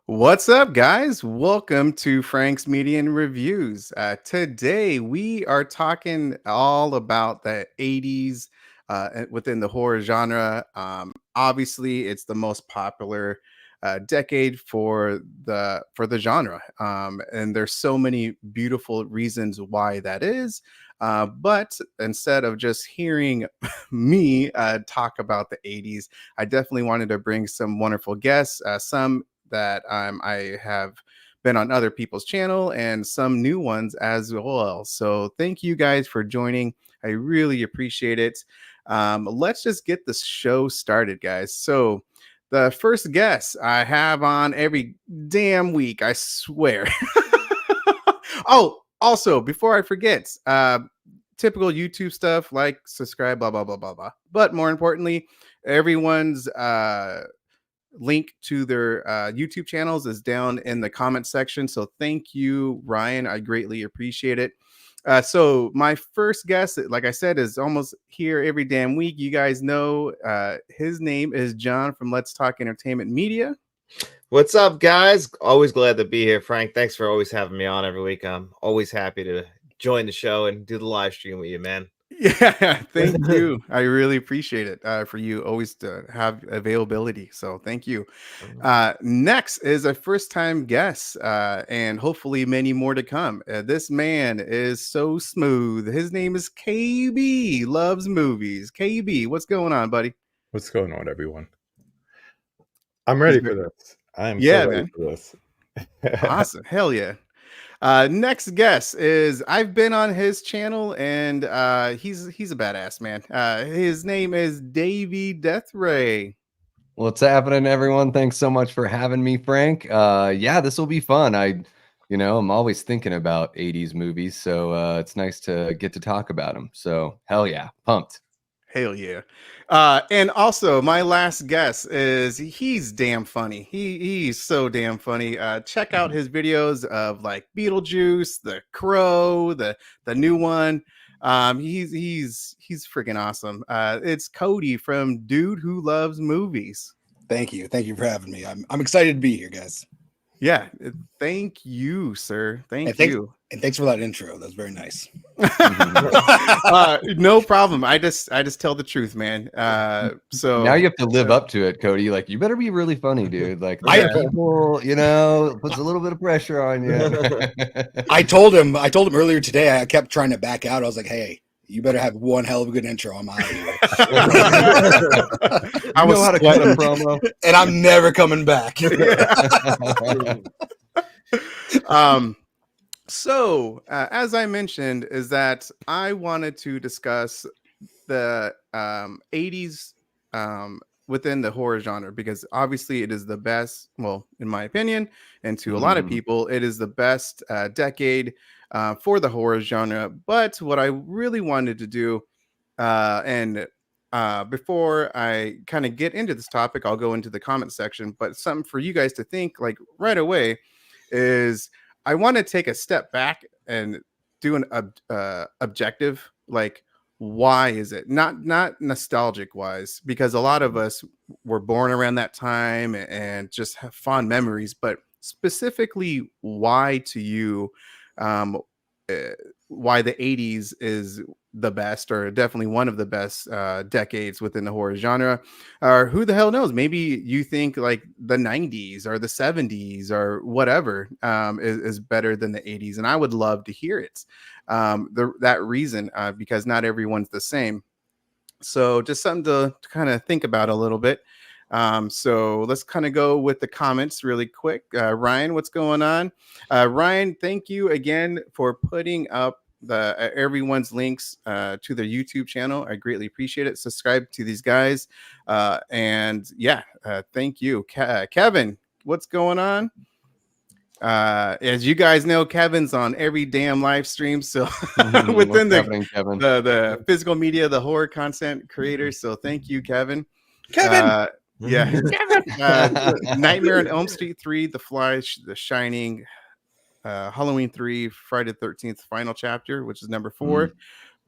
What's up, guys? Welcome to Frank's Media and Reviews. Today, we are talking all about the 80s within the horror genre. Obviously, it's the most popular decade for the genre, and there's so many beautiful reasons why that is. But instead of just hearing me talk about the 80s, I definitely wanted to bring some wonderful guests, some that I have been on other people's channel and some new ones as well. So thank you guys for joining. I really appreciate it. Let's just get the show started, guys. So the first guest I have on every damn week, I swear. Oh, also, before I forget, typical YouTube stuff like subscribe, blah, blah, blah, blah, blah. But more importantly, everyone's link to their YouTube channels is down in the comment section. So thank you, Ryan. I greatly appreciate it. So my first guest, like I said, is almost here every damn week. You guys know his name is John from Let's Talk Entertainment Media. What's up, guys? Always glad to be here, Frank. Thanks for always having me on every week. I'm always happy to join the show and do the live stream with you, man. Yeah, thank you. I really appreciate it for you always to have availability. So thank you. Next is a first time guest and hopefully many more to come. This man is so smooth. His name is KB, loves movies. KB, what's going on, buddy? What's going on, everyone? I'm ready for this. I am so ready for this. Awesome. Hell yeah. Next guest is I've been on his channel and he's a badass man. His name is Davey Deathray. What's happening, everyone? Thanks so much for having me, Frank. Yeah, this will be fun. I'm always thinking about 80s movies, so it's nice to get to talk about them. So hell yeah, pumped. Hell yeah. And also my last guest is he's damn funny. He's so damn funny. Check out his videos of like Beetlejuice, The Crow, the new one. He's freaking awesome. It's Cody from Dude Who Loves Movies. Thank you for having me. I'm excited to be here, guys. Yeah, thank you, sir. Thank you. And thanks for that intro. That was very nice. No problem. I just tell the truth, man. So now you have to live up to it, Cody. Like, you better be really funny, dude. Like, people, puts a little bit of pressure on you. I told him earlier today. I kept trying to back out. I was like, hey, you better have one hell of a good intro. I'm out of here. I know how to cut a promo, and I'm never coming back. So, as I mentioned, is that I wanted to discuss the 80s within the horror genre because obviously it is the best, well, in my opinion, and to a lot of people, it is the best decade for the horror genre. But what I really wanted to do, before I kind of get into this topic, I'll go into the comment section, but something for you guys to think like right away is I want to take a step back and do an objective, like why is it not nostalgic wise, because a lot of us were born around that time and just have fond memories, but specifically why to you, why the 80s is the best, or definitely one of the best decades within the horror genre, or who the hell knows, maybe you think like the 90s or the 70s or whatever is better than the 80s, and I would love to hear it, that reason, because not everyone's the same. So just something to kind of think about a little bit. So let's kind of go with the comments really quick. Ryan, what's going on? Ryan, thank you again for putting up the everyone's links to their YouTube channel. I greatly appreciate it. Subscribe to these guys. And yeah, thank you. Kevin, what's going on? As you guys know, Kevin's on every damn live stream. So within the physical media, the horror content creator. So thank you, Kevin. Kevin. Yeah. Nightmare on Elm Street 3, The Fly, The Shining, Halloween 3, Friday the 13th final chapter, which is number 4.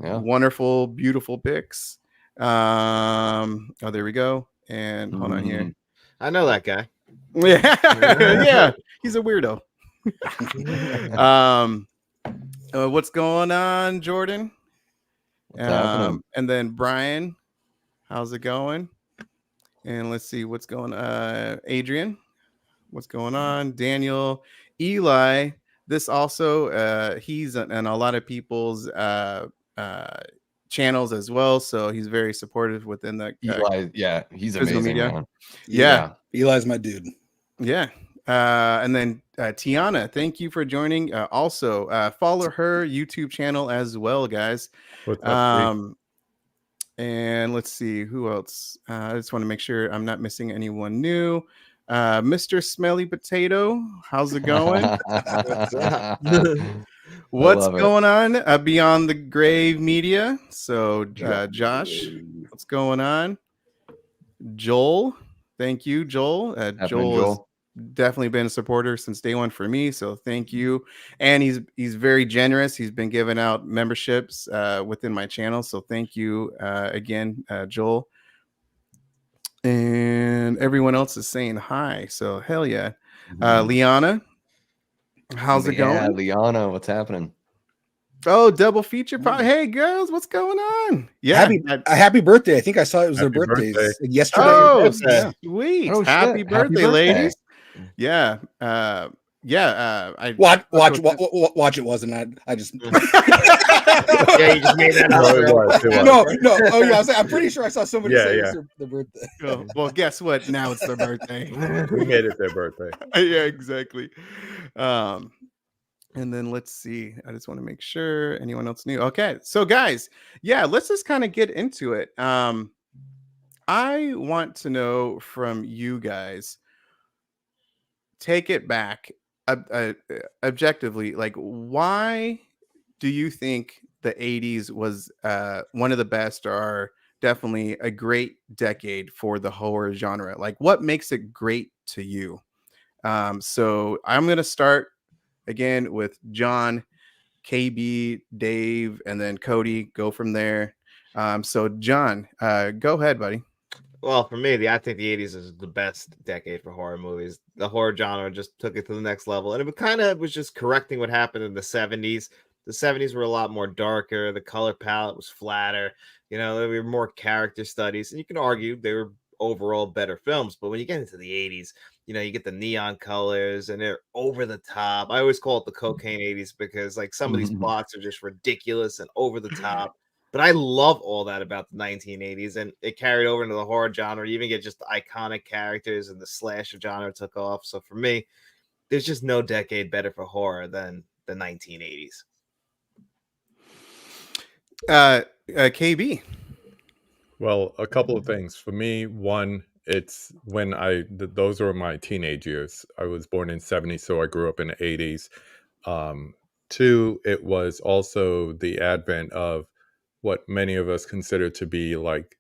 Yeah. Wonderful, beautiful picks. Oh, there we go. And hold on here. I know that guy. Yeah, yeah, he's a weirdo. What's going on, Jordan? What's happening? And then Brian, how's it going? And let's see what's going on. Adrian, what's going on? Daniel, Eli. This also, he's in a lot of people's channels as well, so he's very supportive within the Eli, yeah, he's physical amazing, media. man. Yeah. Eli's my dude. Yeah. And then Tiana, thank you for joining. Also, follow her YouTube channel as well, guys. What's up, And let's see who else. I just want to make sure I'm not missing anyone new. Mr. Smelly Potato, how's it going? What's going on? Beyond the Grave Media. So, Josh, what's going on? Joel, thank you, Joel. Joel has definitely been a supporter since day one for me, so thank you. And he's very generous. He's been giving out memberships within my channel, so thank you again, Joel. And everyone else is saying hi, so hell yeah. Liana, how's it going? Yeah, Liana, what's happening? Oh, double feature pod. Hey girls, what's going on? Yeah, happy birthday. I think I saw it was their birthdays yesterday. Oh, sweet. Oh, happy birthday, ladies. Yeah. I watch it wasn't I just Yeah, you just made that up. No. Oh yeah, I'm pretty sure I saw somebody say it's their birthday. Oh, well, guess what? Now it's their birthday. We made it their birthday. Yeah, exactly. And then let's see. I just want to make sure anyone else knew. Okay, so guys, yeah, let's just kind of get into it. I want to know from you guys. Take it back objectively, like, why do you think the 80s was one of the best, or definitely a great decade for the horror genre? Like, what makes it great to you? So I'm going to start again with John, KB, Dave, and then Cody. Go from there. So John, go ahead, buddy. Well, for me, I think the 80s is the best decade for horror movies. The horror genre just took it to the next level. And it kind of was just correcting what happened in the 70s. The 70s were a lot more darker. The color palette was flatter. You know, there were more character studies. And you can argue they were overall better films. But when you get into the 80s, you know, you get the neon colors and they're over the top. I always call it the cocaine 80s because, like, some of these plots are just ridiculous and over the top. But I love all that about the 1980s, and it carried over into the horror genre. You even get just the iconic characters, and the slasher genre took off. So for me, there's just no decade better for horror than the 1980s. KB. Well, a couple of things. For me, one, it's when those were my teenage years. I was born in 70, so I grew up in the 80s. Two, it was also the advent of what many of us consider to be like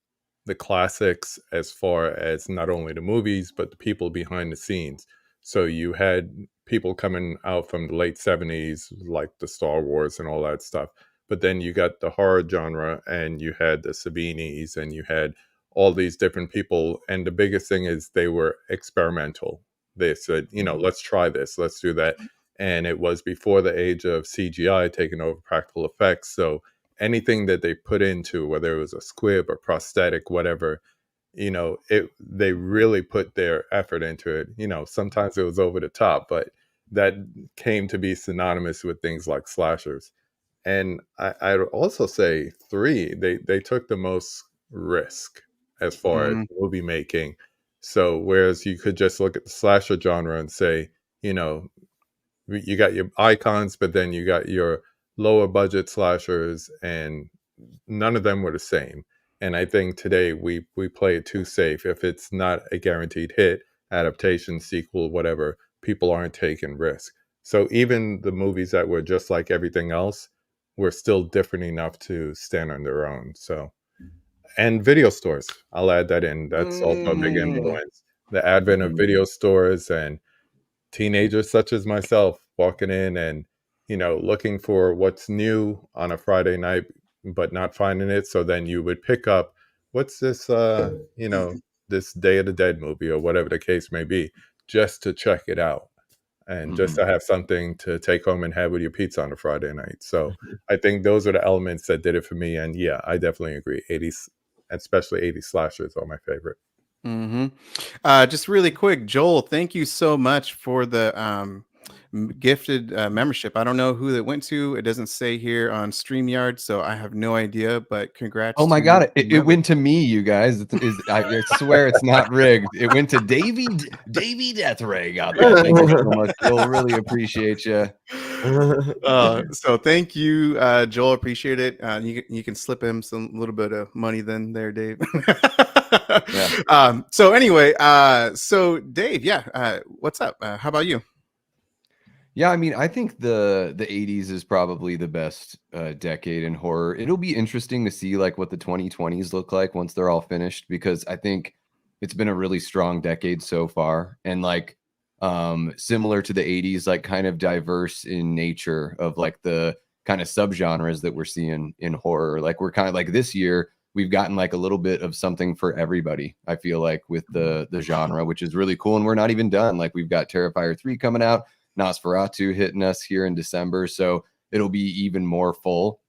the classics, as far as not only the movies, but the people behind the scenes. So you had people coming out from the late 70s, like the Star Wars and all that stuff. But then you got the horror genre, and you had the Sabinis, and you had all these different people. And the biggest thing is they were experimental. They said, you know, let's try this, let's do that. And it was before the age of CGI taking over practical effects. So anything that they put into, whether it was a squib or prosthetic, whatever, you know, they really put their effort into it. You know, sometimes it was over the top, but that came to be synonymous with things like slashers. And I'd also say three, they took the most risk as far as movie making. So whereas you could just look at the slasher genre and say, you know, you got your icons, but then you got your lower budget slashers, and none of them were the same. And I think today we play it too safe. If it's not a guaranteed hit, adaptation, sequel, whatever, people aren't taking risk. So even the movies that were just like everything else were still different enough to stand on their own. So, and video stores, I'll add that in. That's also a big influence. The advent of video stores and teenagers such as myself walking in and, you know, looking for what's new on a Friday night, but not finding it. So then you would pick up, what's this, you know, this Day of the Dead movie or whatever the case may be. just to check it out and just to have something to take home and have with your pizza on a Friday night. So I think those are the elements that did it for me. And yeah, I definitely agree. 80s, especially 80s slashers, are my favorite. Just really quick, Joel, thank you so much for the gifted membership. I don't know who that went to. It doesn't say here on StreamYard, so I have no idea, but congrats. Oh my to God, it whomever. went to me, you guys. I swear it's not rigged. It went to Davy Deathray out there. Thank you so much, Joel. Really appreciate you. So thank you, Joel. Appreciate it. You can slip him some little bit of money then there, Dave. Yeah. So anyway, so Dave, what's up? How about you? Yeah, I mean, I think the 80s is probably the best decade in horror. It'll be interesting to see like what the 2020s look like once they're all finished, because I think it's been a really strong decade so far, and like similar to the 80s, like kind of diverse in nature of like the kind of subgenres that we're seeing in horror. Like we're kind of like this year we've gotten like a little bit of something for everybody, I feel like, with the genre, which is really cool. And we're not even done. Like we've got Terrifier 3 coming out, Nosferatu hitting us here in December, so it'll be even more full.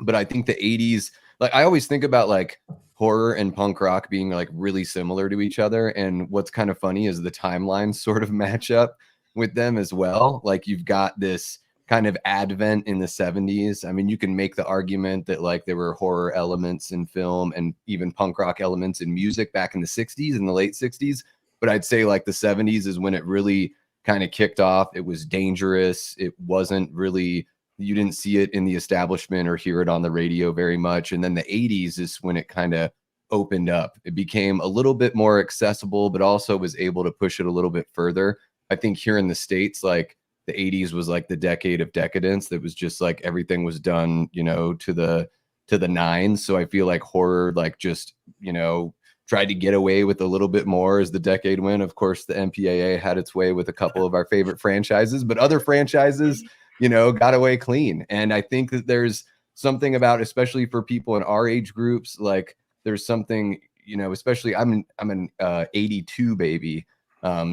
But I think the 80s, like I always think about like horror and punk rock being like really similar to each other, and what's kind of funny is the timelines sort of match up with them as well. Like you've got this kind of advent in the 70s. I mean, you can make the argument that like there were horror elements in film and even punk rock elements in music back in the 60s, in the late 60s, but I'd say like the 70s is when it really kind of kicked off. It was dangerous. It wasn't really, you didn't see it in the establishment or hear it on the radio very much. And then the 80s is when it kind of opened up. It became a little bit more accessible, but also was able to push it a little bit further. I think here in the States, like the 80s was like the decade of decadence. That was just like everything was done, you know, to the nines. So I feel like horror, like just, you know, tried to get away with a little bit more as the decade went. Of course, the MPAA had its way with a couple of our favorite franchises, but other franchises, you know, got away clean. And I think that there's something about, especially for people in our age groups, like there's something, you know, especially I'm an 82 baby.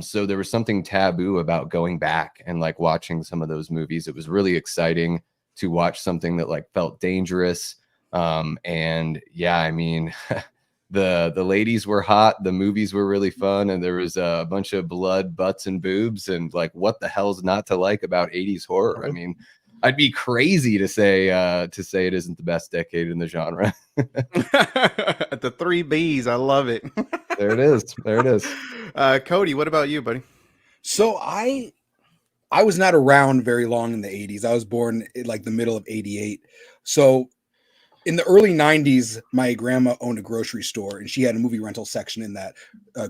So there was something taboo about going back and like watching some of those movies. It was really exciting to watch something that like felt dangerous. And yeah, I mean, the ladies were hot, the movies were really fun, and there was a bunch of blood, butts, and boobs, and like what the hell's not to like about 80s horror? I mean, I'd be crazy to say it isn't the best decade in the genre. The 3 B's, I love it. There it is. There it is. Cody, what about you, buddy? So I was not around very long in the 80s. I was born in like the middle of 88. So in the early 90s, my grandma owned a grocery store, and she had a movie rental section in that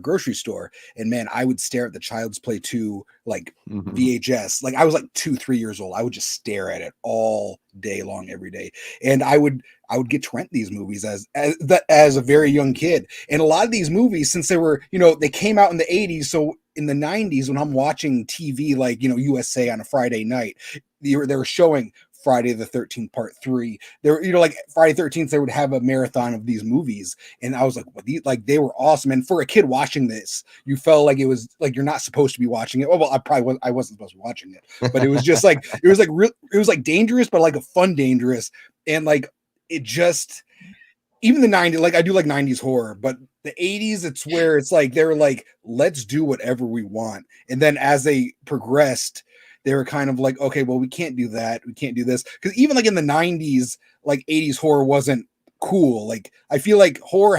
grocery store. And man, I would stare at the Child's Play 2 like VHS. Like I was like 2-3 years old. I would just stare at it all day long, every day. And I would get to rent these movies as a very young kid. And a lot of these movies, since they were, you know, they came out in the 80s. So in the 90s, when I'm watching TV, like, you know, USA on a Friday night, they were showing Friday the 13th Part 3. They were, you know, like Friday 13th, they would have a marathon of these movies, and I was like, well, like they were awesome. And for a kid watching this, you felt like it was like you're not supposed to be watching it. Well, I wasn't supposed to be watching it, but it was just like it was like dangerous, but like a fun dangerous, and like it just. Even the 90s, like I do like 90s horror, but the 80s, it's where it's like they're like, let's do whatever we want. And then as they progressed, they were kind of like, okay, well, we can't do that. We can't do this. Because even like in the 90s, like 80s horror wasn't cool. Like I feel like horror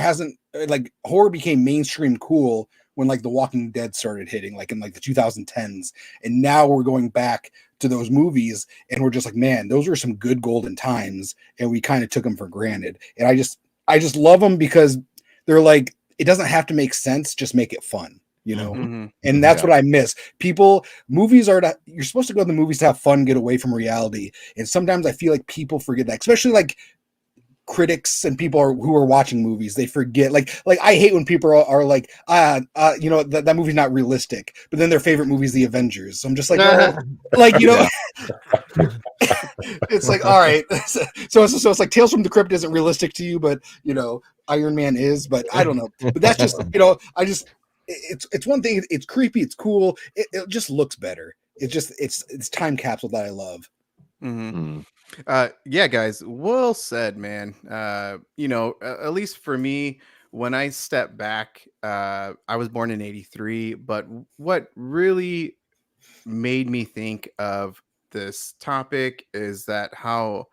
became mainstream cool when like The Walking Dead started hitting, like in like the 2010s. And now we're going back to those movies and we're just like, man, those were some good golden times. And we kind of took them for granted. And I just love them because they're like, it doesn't have to make sense. Just make it fun. You know, and that's what I miss. Movies you're supposed to go to the movies to have fun, get away from reality. And sometimes I feel like people forget that, especially like critics and people who are watching movies. They forget, like I hate when people are like, you know, that movie's not realistic, but then their favorite movie is The Avengers. So I'm just like, well, like, you know, it's like, all right. So it's like Tales from the Crypt isn't realistic to you, but you know, Iron Man is, but I don't know. But that's just, you know, it's one thing. It's creepy. It's cool. It just looks better. It's time capsule that I love. Mhm. Yeah, guys, well said, man. At least for me, when I step back, I was born in 83, but what really made me think of this topic is that how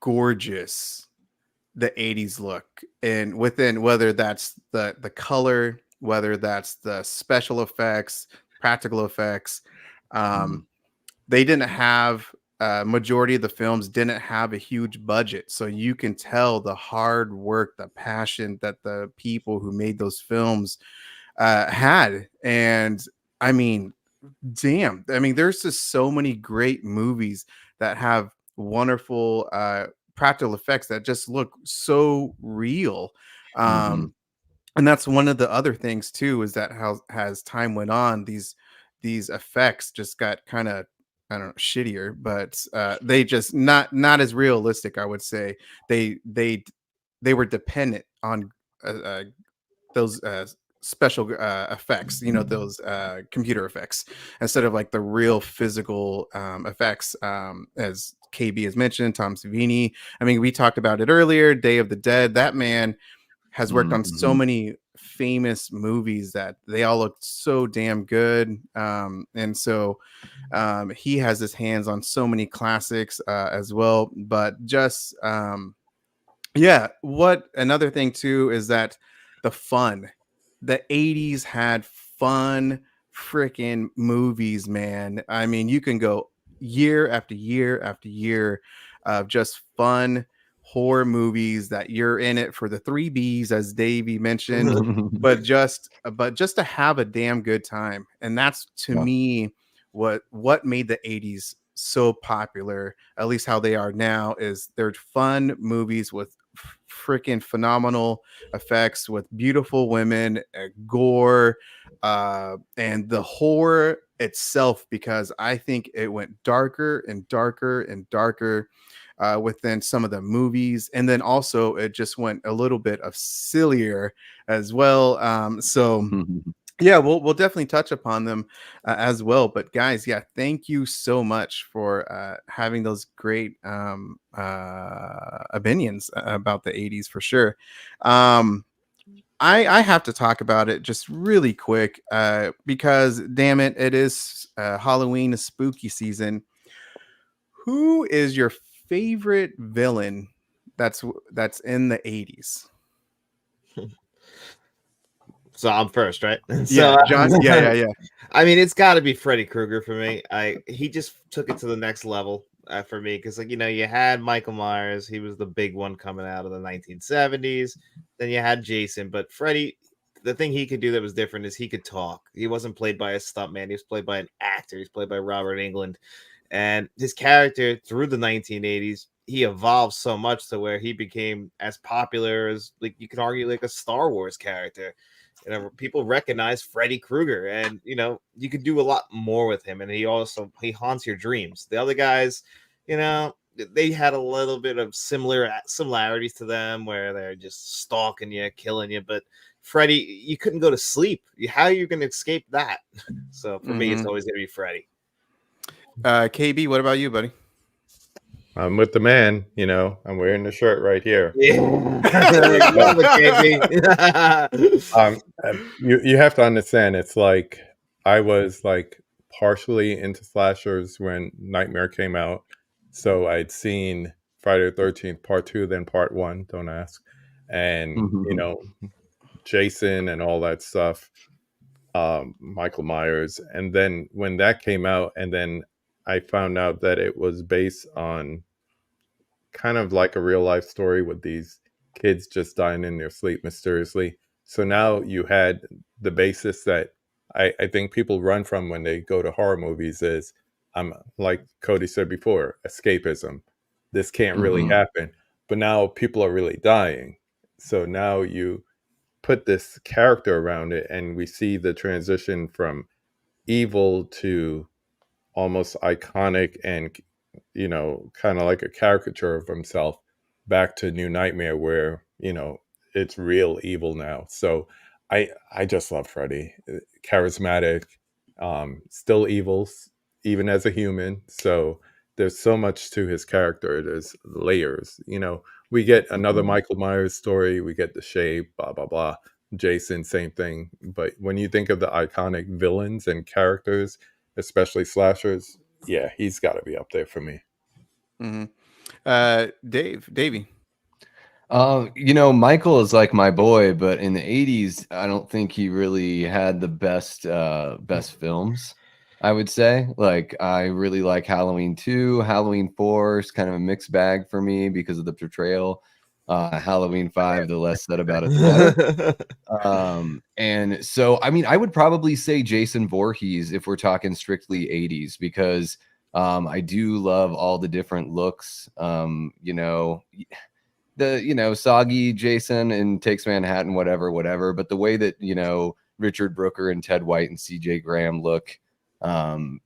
gorgeous the 80's look, and within, whether that's the color, whether that's the special effects, practical effects. Mhm. They didn't have majority of the films didn't have a huge budget, so you can tell the hard work, the passion that the people who made those films had. And I mean, damn, I mean, there's just so many great movies that have wonderful practical effects that just look so real. Mhm. And that's one of the other things too, is that how, as time went on, these effects just got kind of, I don't know, shittier, but they just not as realistic, I would say. They were dependent on those special effects, those computer effects, instead of like the real physical effects. As KB has mentioned, Tom Savini. I mean, we talked about it earlier. Day of the Dead. That man has worked on so Mhm. many famous movies that they all look so damn good. And so he has his hands on so many classics as well. But just yeah, what another thing too is that the fun. The 80's had fun freaking movies, man. I mean, you can go year after year after year of just fun horror movies that you're in it for the 3 B's, as Davey mentioned, but just to have a damn good time. And that's, to Yeah. me, what made the 80's so popular, at least how they are now, is they're fun movies with freaking phenomenal effects, with beautiful women, gore, and the horror itself, because I think it went darker and darker and darker within some of the movies. And then also it just went a little bit of sillier as well. So yeah, we'll definitely touch upon them as well. But guys, yeah, thank you so much for having those great opinions about the 80's for sure. I have to talk about it just really quick because damn it, it is Halloween, spooky season. Who is your favorite villain that's in the 80's? So I'm first, right? Yeah, So John. Yeah. I mean, it's got to be Freddy Krueger for me. He just took it to the next level for me, because like you had Michael Myers, he was the big one coming out of the 1970s. Then you had Jason, but Freddy, the thing he could do that was different is he could talk. He wasn't played by a stuntman; he was played by an actor. He's played by Robert Englund, and his character through the 1980s, he evolved so much to where he became as popular as, like, you could argue, like a Star Wars character. People recognize Freddy Krueger, and you could do a lot more with him. And he haunts your dreams. The other guys, they had a little bit of similarities to them, where they're just stalking you, killing you. But Freddy, you couldn't go to sleep. How are you going to escape that? So for me, it's Mhm. always going to be Freddy. KB, what about you, buddy? I'm with the man. I'm wearing the shirt right here. Yeah. Love it, KB. You have to understand. It's like I was like partially into slashers when Nightmare came out, so I'd seen Friday the 13th Part 2, then Part 1. Don't ask, and Jason and all that stuff. Michael Myers, and then when that came out, and then I found out that it was based on kind of like a real life story with these kids just dying in their sleep mysteriously. So now you had the basis that I think people run from when they go to horror movies is, like Cody said before, escapism. This can't really happen. But now people are really dying. So now you put this character around it, and we see the transition from evil to almost iconic and kind of like a caricature of himself, back to New Nightmare, where it's real evil now. So I just love Freddy. Charismatic, still evil, even as a human. So there's so much to his character. There's layers. We get another Michael Myers story. We get the shape, blah blah blah. Jason, same thing. But when you think of the iconic villains and characters, especially slashers, yeah, he's got to be up there for me. Mm-hmm. Davey. Michael is like my boy, but in the 80s, I don't think he really had the best films, I would say. Like, I really like Halloween 2. Halloween 4 is kind of a mixed bag for me because of the portrayal. Halloween 5, the less said about it, the better. And so, I mean, I would probably say Jason Voorhees if we're talking strictly 80s, because I do love all the different looks. The soggy Jason and Takes Manhattan, whatever. But the way that Richard Brooker and Ted White and CJ Graham look,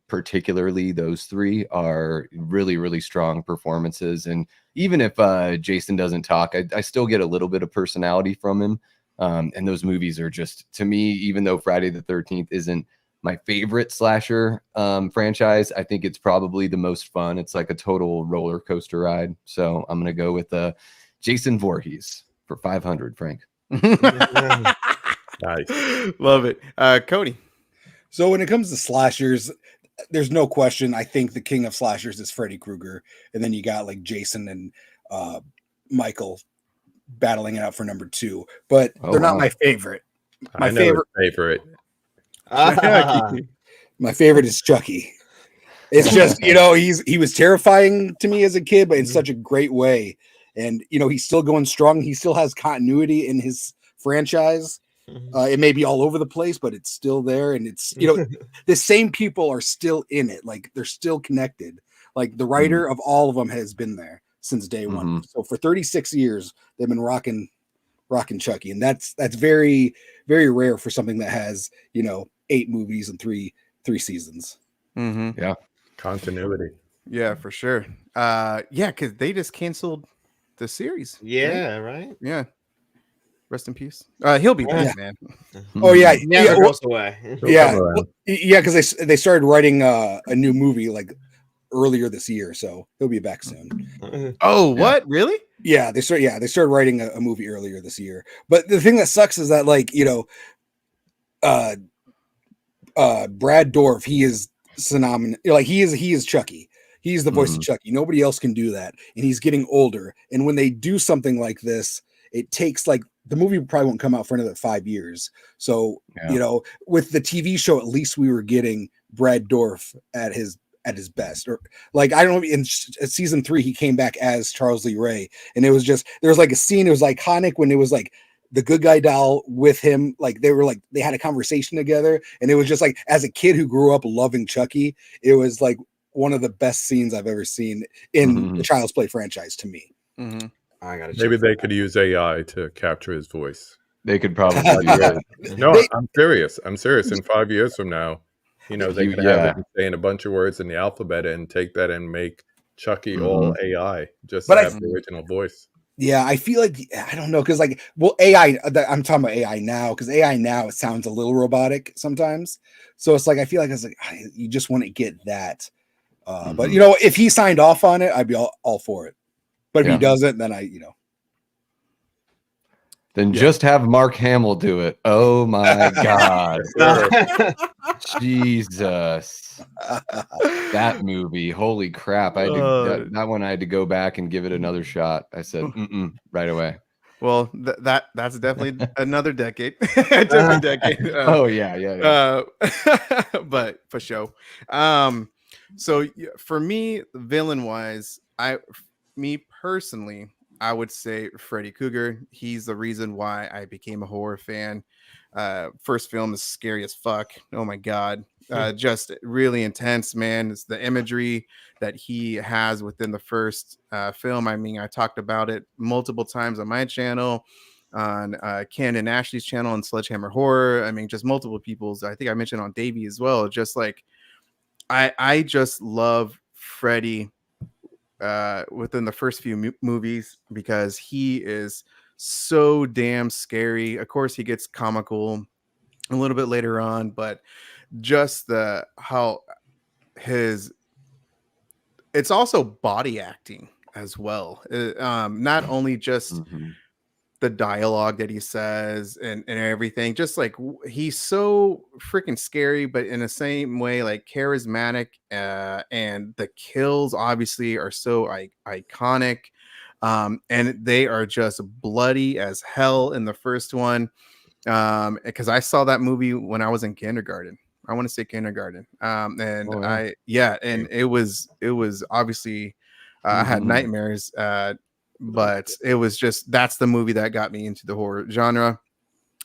particularly those three, are really, really strong performances. And even if Jason doesn't talk, I still get a little bit of personality from him. And those movies are just, to me, even though Friday the 13th isn't my favorite slasher franchise, I think it's probably the most fun. It's like a total roller coaster ride. So I'm gonna go with Jason Voorhees for 500, Frank. Nice. Love it. Cody. So when it comes to slashers, there's no question. I think the king of slashers is Freddy Krueger, and then you got like Jason and Michael battling it out for number 2. But they're not my favorite. My favorite. My favorite is Chucky. It's just, he was terrifying to me as a kid, but in such a great way. And, he's still going strong. He still has continuity in his franchise. It may be all over the place, but it's still there. And it's, the same people are still in it. Like, they're still connected. Like, the writer of all of them has been there since day one. So for 36 years, they've been rocking Chucky. And that's very, very rare for something that has, 8 movies and three seasons. Mm-hmm. Yeah. Continuity. Yeah, for sure. Because they just canceled the series. Yeah, right? Yeah. Rest in peace. He'll be back, man. Oh yeah, never goes away. Because they started writing a new movie like earlier this year, so he'll be back soon. Oh, what? Really? Yeah, they started writing a movie earlier this year. But the thing that sucks is that Brad Dourif, he is phenomenal. Like he is Chucky. He's the voice of Chucky. Nobody else can do that, and he's getting older. And when they do something like this, it takes the movie probably won't come out for another 5 years. So with the TV show, at least we were getting Brad Dourif at his best. Or like, I don't know, in season 3 he came back as Charles Lee Ray, and it was just, there was like a scene, it was iconic when it was like the good guy doll with him, like they had a conversation together, and it was just like, as a kid who grew up loving Chucky, it was like one of the best scenes I've ever seen in the Child's Play franchise to me. Maybe they could use AI to capture his voice. They could probably do that. No, I'm serious. In 5 years from now, they could have him saying a bunch of words in the alphabet and take that and make Chucky all AI, just to have the original voice. Yeah, I feel like, I don't know, because AI, I'm talking about AI now, because AI now, it sounds a little robotic sometimes. So it's like, I feel like you just want to get that. But, if he signed off on it, I'd be all for it. But if he doesn't, then Then just have Mark Hamill do it. Oh my God. Jesus. That movie. Holy crap. That one I had to go back and give it another shot. I said, right away. Well, that's definitely another decade. Different decade. Yeah. But for sure. So for me, villain wise, me personally, I would say Freddy Krueger. He's the reason why I became a horror fan. First film is scary as fuck. Oh my God. Just really intense, man. It's the imagery that he has within the first film. I mean, I talked about it multiple times on my channel, on Ken and Ashley's channel, and Sledgehammer Horror. I mean, just multiple people's. I think I mentioned on Davey as well. Just like, I just love Freddy within the first few movies, because he is so damn scary. Of course, he gets comical a little bit later on, but just the how his it's also body acting as well. Not only just Mhm. the dialogue that he says and everything, just like he's so freaking scary, but in the same way, like charismatic. And the kills obviously are so iconic. And they are just bloody as hell in the first one. Because I saw that movie when I was in kindergarten. I want to say kindergarten. And Oh, yeah. and it was obviously I had Mhm. nightmares. But it was just that's the movie that got me into the horror genre.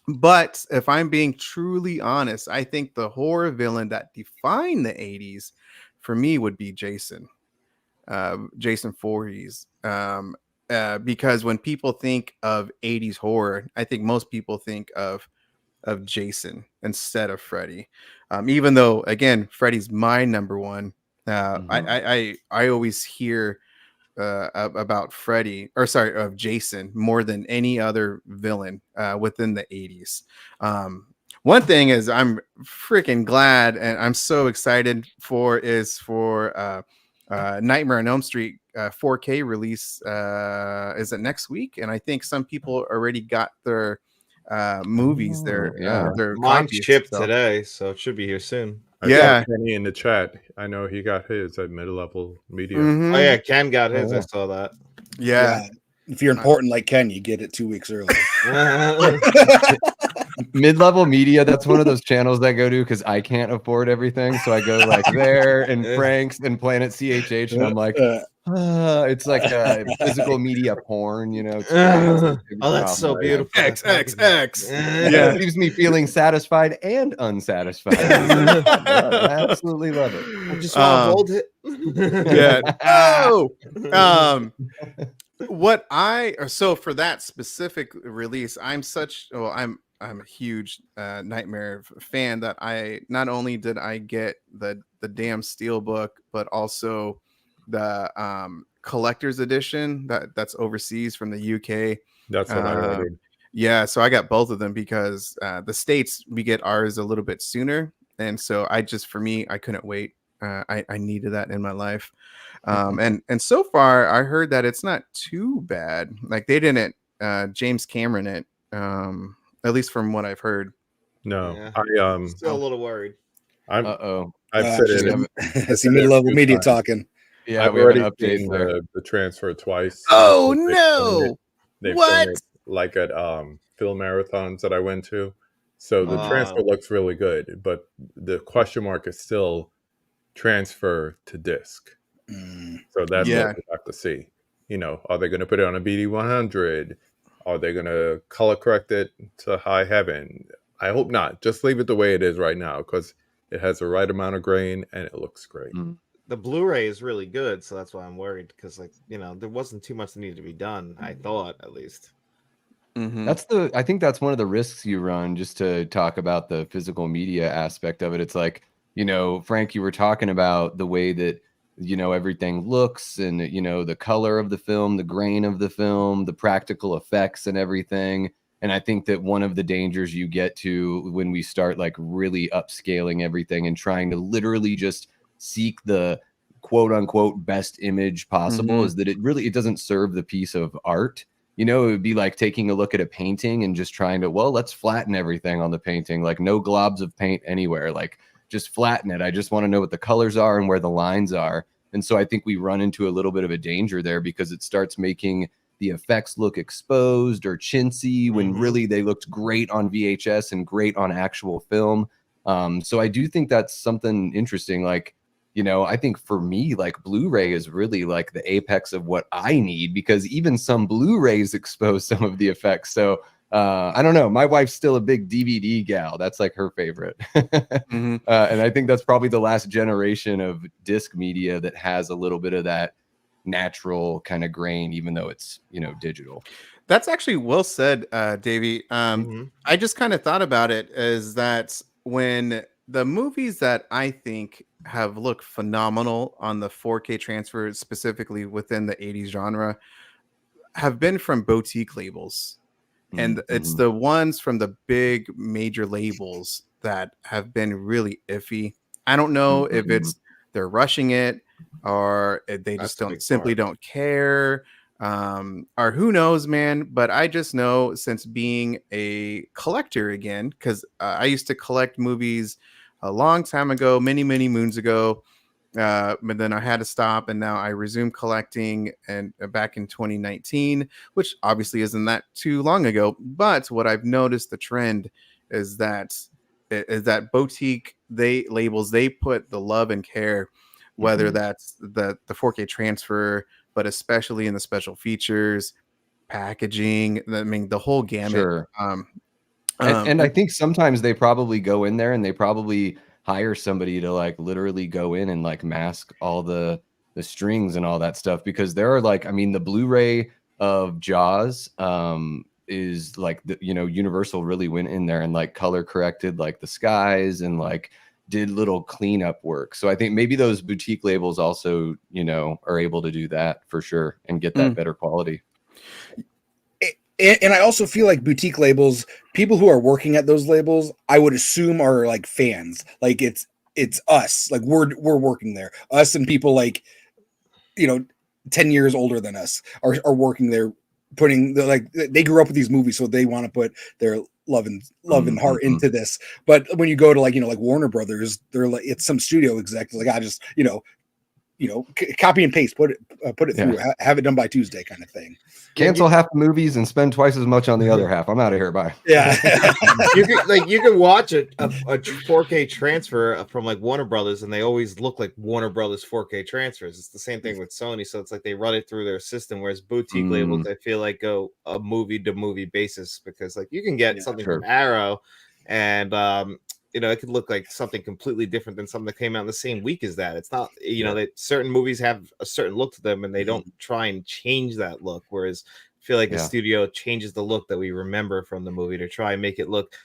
But if I'm being truly honest, I think the horror villain that defined the 80s for me would be Jason Voorhees. Because when people think of 80s horror, I think most people think of Jason instead of Freddy. Even though, again, Freddy's my number one. Mhm. I always hear about Freddy, or sorry, of Jason more than any other villain within the 80s. One thing is I'm freaking glad and I'm so excited for Nightmare on Elm Street 4K release. Is it next week? And I think some people already got their movies, Oh, yeah. their Mine copies. shipped So today, so it should be here soon. I saw yeah. Kenny in the chat. I know he got his at mid-level media. Oh Mhm. yeah, Ken got Oh, his. I yeah. saw that. Yeah. If you're important like Ken, you get it 2 weeks early. Mid-level media, that's one of those channels that I go to because I can't afford everything. So I go like there and Frank's and Planet CHH, and I'm like, it's like physical media porn, you know. Oh, that's so my beautiful. XXX. God. Yeah. It leaves me feeling satisfied and unsatisfied. I absolutely love it. I just want to hold it. Yeah. Oh. What I so for that specific release, I'm a huge Nightmare fan that I not only did I get the damn steel book, but also the collector's edition that's overseas from the UK. That's what I Um, ordered. yeah, so I got both of them because the States we get ours a little bit sooner, and so for me I couldn't wait. I needed that in my life. And so far I heard that it's not too bad. Like they didn't James Cameron it, at least from what I've heard. No, Yeah. Still a little worried. I've Uh-oh. said She's it. I see mid-level few media times. talking. Yeah, I've we have an already update seen there. the transfer twice. Oh They've shown it. no. They've What? shown it like at film marathons that I went to. So the transfer looks really good, but the question mark is still transfer to disc. So that's Yeah. what we have to see. You know, are they going to put it on a BD 100? Are they going to color correct it to high heaven? I hope not. Just leave it the way it is right now because it has the right amount of grain and it looks great. The Blu-ray is really good, so that's why I'm worried because, like, you know, there wasn't too much that needed to be done. I thought, at least. I think that's one of the risks you run, just to talk about the physical media aspect of it. It's like, you know, Frank, you were talking about the way that, you know, everything looks and, you know, the color of the film, the grain of the film, the practical effects and everything. And I think that one of the dangers you get to when we start like really upscaling everything and trying to literally just seek the quote unquote best image possible is that it doesn't serve the piece of art. You know, it would be like taking a look at a painting and just trying to, well, let's flatten everything on the painting, like no globs of paint anywhere, like just flatten it. I just want to know what the colors are and where the lines are. And so I think we run into a little bit of a danger there because it starts making the effects look exposed or chintzy when really they looked great on VHS and great on actual film. So I do think that's something interesting. Like, you know, I think for me, like Blu-ray is really like the apex of what I need because even some Blu-rays expose some of the effects. So I don't know. My wife's still a big DVD gal. That's like her favorite. And I think that's probably the last generation of disc media that has a little bit of that natural kind of grain, even though it's, you know, digital. That's actually well said, Davey. I just kind of thought about it as that when the movies that I think have looked phenomenal on the 4K transfer, specifically within the 80s genre, have been from boutique labels. And it's the ones from the big major labels that have been really iffy. I don't know if it's they're rushing it or if they just simply don't care, or who knows, man. But I just know, since being a collector again, because I used to collect movies a long time ago, many moons ago, but then I had to stop, and now I resumed collecting, and back in 2019, which obviously isn't that too long ago. But what I've noticed, the trend is that boutique labels, they put the love and care, whether that's the 4K transfer, but especially in the special features, packaging. I mean, the whole gamut. Sure. And I think sometimes they probably go in there and they probably hire somebody to like literally go in and like mask all the strings and all that stuff, because there are like, I mean, the Blu-ray of Jaws is like, Universal really went in there and like color corrected like the skies and like did little cleanup work. So I think maybe those boutique labels also, are able to do that for sure and get that better quality. And I also feel like boutique labels, people who are working at those labels, I would assume are like fans. Like it's us. Like we're working there. Us and people like, 10 years older than us are working there, putting they grew up with these movies, so they want to put their love and heart into this. But when you go to like Warner Brothers, they're like, it's some studio exec like, I just copy and paste, put it through, have it done by Tuesday, kind of thing. Cancel half the movies and spend twice as much on the other half. I'm out of here. Bye. Yeah. you can watch a 4K transfer from like Warner Brothers, and they always look like Warner Brothers 4K transfers. It's the same thing with Sony, so it's like they run it through their system. Whereas boutique labels, I feel like, go a movie to movie basis, because like you can get something from Arrow, and it could look like something completely different than something that came out in the same week as that. It's not, that certain movies have a certain look to them, and they don't try and change that look. Whereas I feel like a studio changes the look that we remember from the movie to try and make it look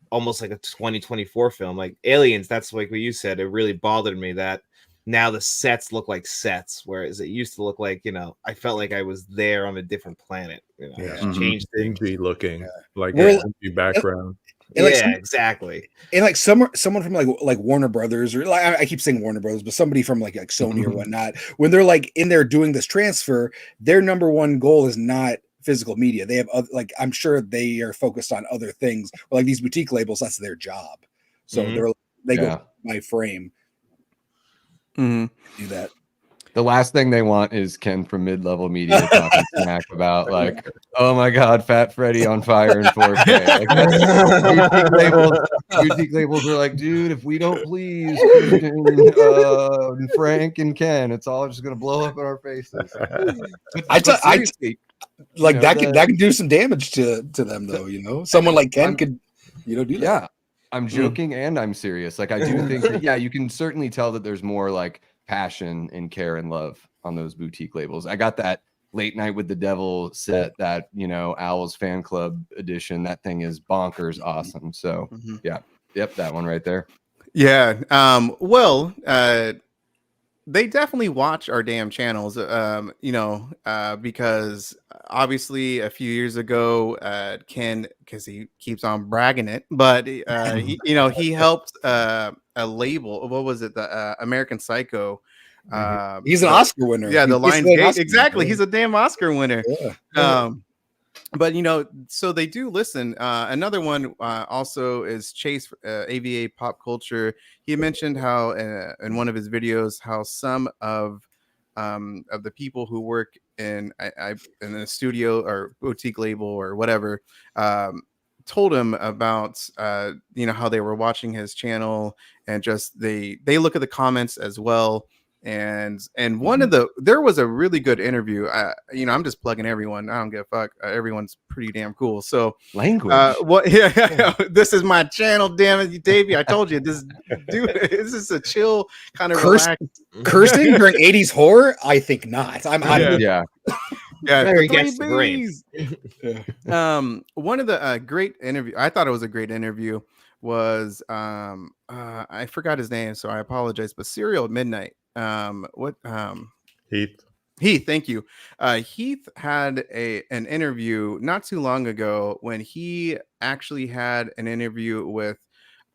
almost like a 2024 film. Like Aliens, that's like what you said. It really bothered me that now the sets look like sets, whereas it used to look like, I felt like I was there on a different planet. Changed dingy looking, like a dingy background. Exactly. And like someone from like Warner Brothers, or like, I keep saying Warner Brothers, but somebody from like Sony or whatnot, when they're like in there doing this transfer, their number one goal is not physical media. They have like, I'm sure they are focused on other things. But like these boutique labels, that's their job. So they go by frame. Do that. The last thing they want is Ken from Mid-Level Media talking smack about like, oh my God, Fat Freddy on fire in 4K. Like, boutique labels are like, dude, if we don't please Christian, Frank and Ken, it's all just gonna blow up in our faces. That can do some damage to them though. Someone like Ken could do that. Yeah, I'm joking and I'm serious. Like I do think that, you can certainly tell that there's more like passion and care and love on those boutique labels. I got that Late Night with the Devil set, that Owl's Fan Club edition. That thing is bonkers awesome. So that one right there. They definitely watch our damn channels, because obviously a few years ago, Ken, because he keeps on bragging it, but he helped a label. What was it? The American Psycho. He's an Oscar winner. Yeah, the Lionsgate. Exactly. He's a damn Oscar winner. Yeah. But so they do listen. Another one also is Chase, AVA Pop Culture. He mentioned how in one of his videos how some of the people who work in a studio or boutique label or whatever told him about how they were watching his channel, and just they look at the comments as well. And one of there was a really good interview. I'm just plugging everyone. I don't give a fuck. Everyone's pretty damn cool. So language. This is my channel. Damn it, Davey. I told you this. Dude, this is a chill kind of relaxed. Cursing during 80s horror? I think not. Yeah. Very gets the brain. One of the great interview. I thought it was a great interview. Was I forgot his name, so I apologize. But Serial at Midnight. Heath. Heath, thank you. Heath had an interview not too long ago when he actually had an interview with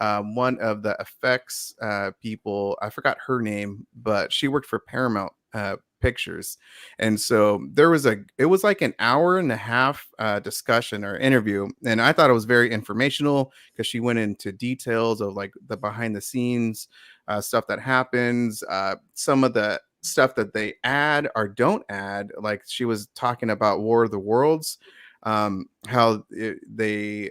one of the effects people. I forgot her name, but she worked for Paramount Pictures, and so it was like an hour and a half discussion or interview, and I thought it was very informational because she went into details of like the behind the scenes stuff that happens, some of the stuff that they add or don't add. Like she was talking about War of the Worlds, how they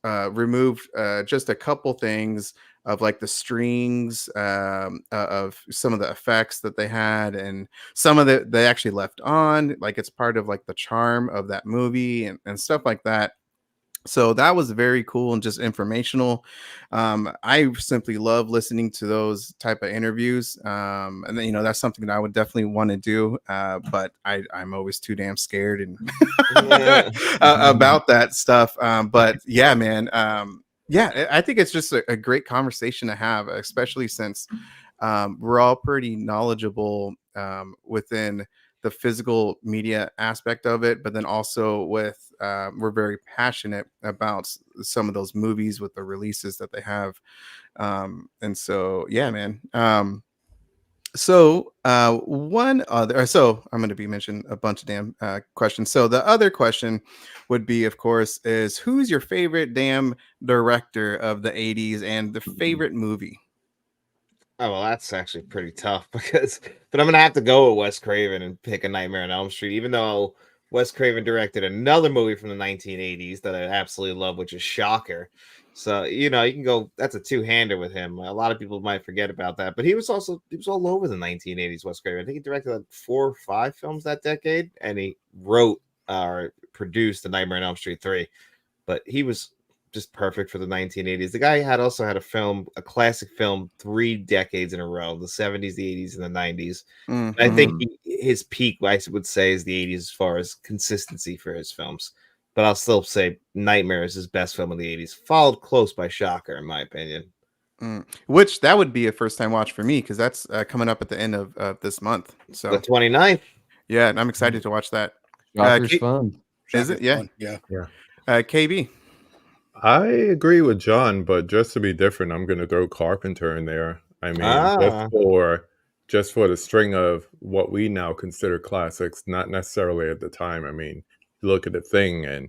removed just a couple things of like the strings of some of the effects that they had, and some of it they actually left on, like it's part of like the charm of that movie and stuff like that. So that was very cool and just informational. I simply love listening to those type of interviews, and then, that's something that I would definitely want to do, but I'm always too damn scared and Yeah. about that stuff. But yeah, man, yeah, I think it's just a great conversation to have, especially since we're all pretty knowledgeable within the physical media aspect of it, but then also with we're very passionate about some of those movies with the releases that they have, and so yeah, man. So I'm going to be mentioning a bunch of damn questions. So the other question would be, of course, is who's your favorite damn director of the 80s and the favorite movie? Oh, well, that's actually pretty tough but I'm gonna have to go with Wes Craven and pick A Nightmare on Elm Street, even though Wes Craven directed another movie from the 1980s that I absolutely love, which is Shocker. So, you can go, that's a two-hander with him. A lot of people might forget about that, but he was all over the 1980s, Wes Craven. I think he directed like 4 or 5 films that decade, and he wrote or produced The Nightmare on Elm Street 3. But he was just perfect for the 1980s. The guy also had a classic film 3 decades in a row, the 70s, the 80s, and the 90s. And I think his peak, I would say, is the 80s as far as consistency for his films. But I'll still say Nightmare is his best film of the 80s, followed close by Shocker, in my opinion. Which that would be a first time watch for me because that's coming up at the end of this month. So The 29th. yeah, and I'm excited to watch that. Shocker's fun. Is it? Yeah. Yeah. KB. I agree with John, but just to be different, I'm going to throw Carpenter in there. I mean, just for the string of what we now consider classics, not necessarily at the time. I mean, you look at The Thing, and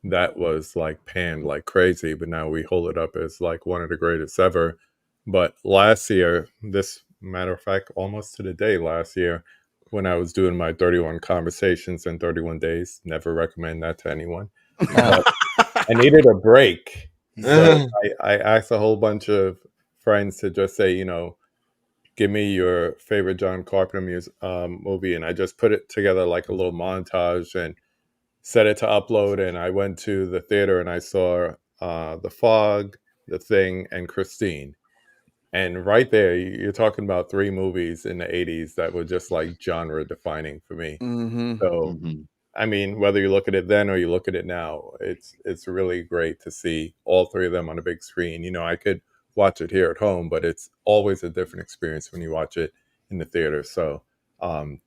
that was like panned like crazy, but now we hold it up as like one of the greatest ever. But last year, this matter of fact, almost to the day last year, when I was doing my 31 conversations in 31 days, never recommend that to anyone. I needed a break. So I asked a whole bunch of friends to just say, give me your favorite John Carpenter movie. And I just put it together like a little montage and set it to upload. And I went to the theater and I saw The Fog, The Thing, and Christine. And right there, you're talking about 3 movies in the 80s that were just like genre defining for me. So I mean, whether you look at it then or you look at it now, it's really great to see all 3 of them on a big screen. I could watch it here at home, but it's always a different experience when you watch it in the theater. So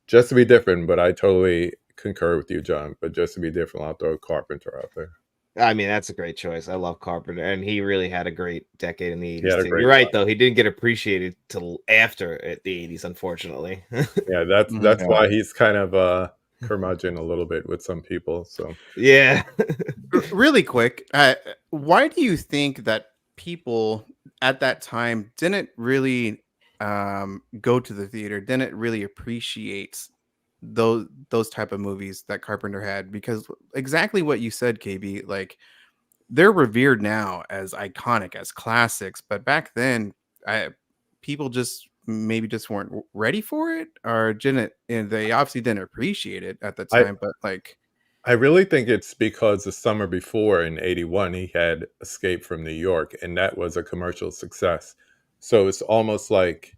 just to be different, but I totally concur with you, John. But just to be different, I'll throw Carpenter out there. I mean, that's a great choice. I love Carpenter, and he really had a great decade in the 80s. You're right, though. He didn't get appreciated till after the 80s, unfortunately. Yeah, that's why he's kind of curmudgeon a little bit with some people. So yeah. Really quick, why do you think that people at that time didn't really go to the theater, didn't really appreciate those type of movies that Carpenter had? Because exactly what you said, KB, like they're revered now as iconic, as classics, but back then people just maybe just weren't ready for it, or didn't, and they obviously didn't appreciate it at the time. But like, I really think it's because the summer before in 81, he had Escape from New York, and that was a commercial success. So it's almost like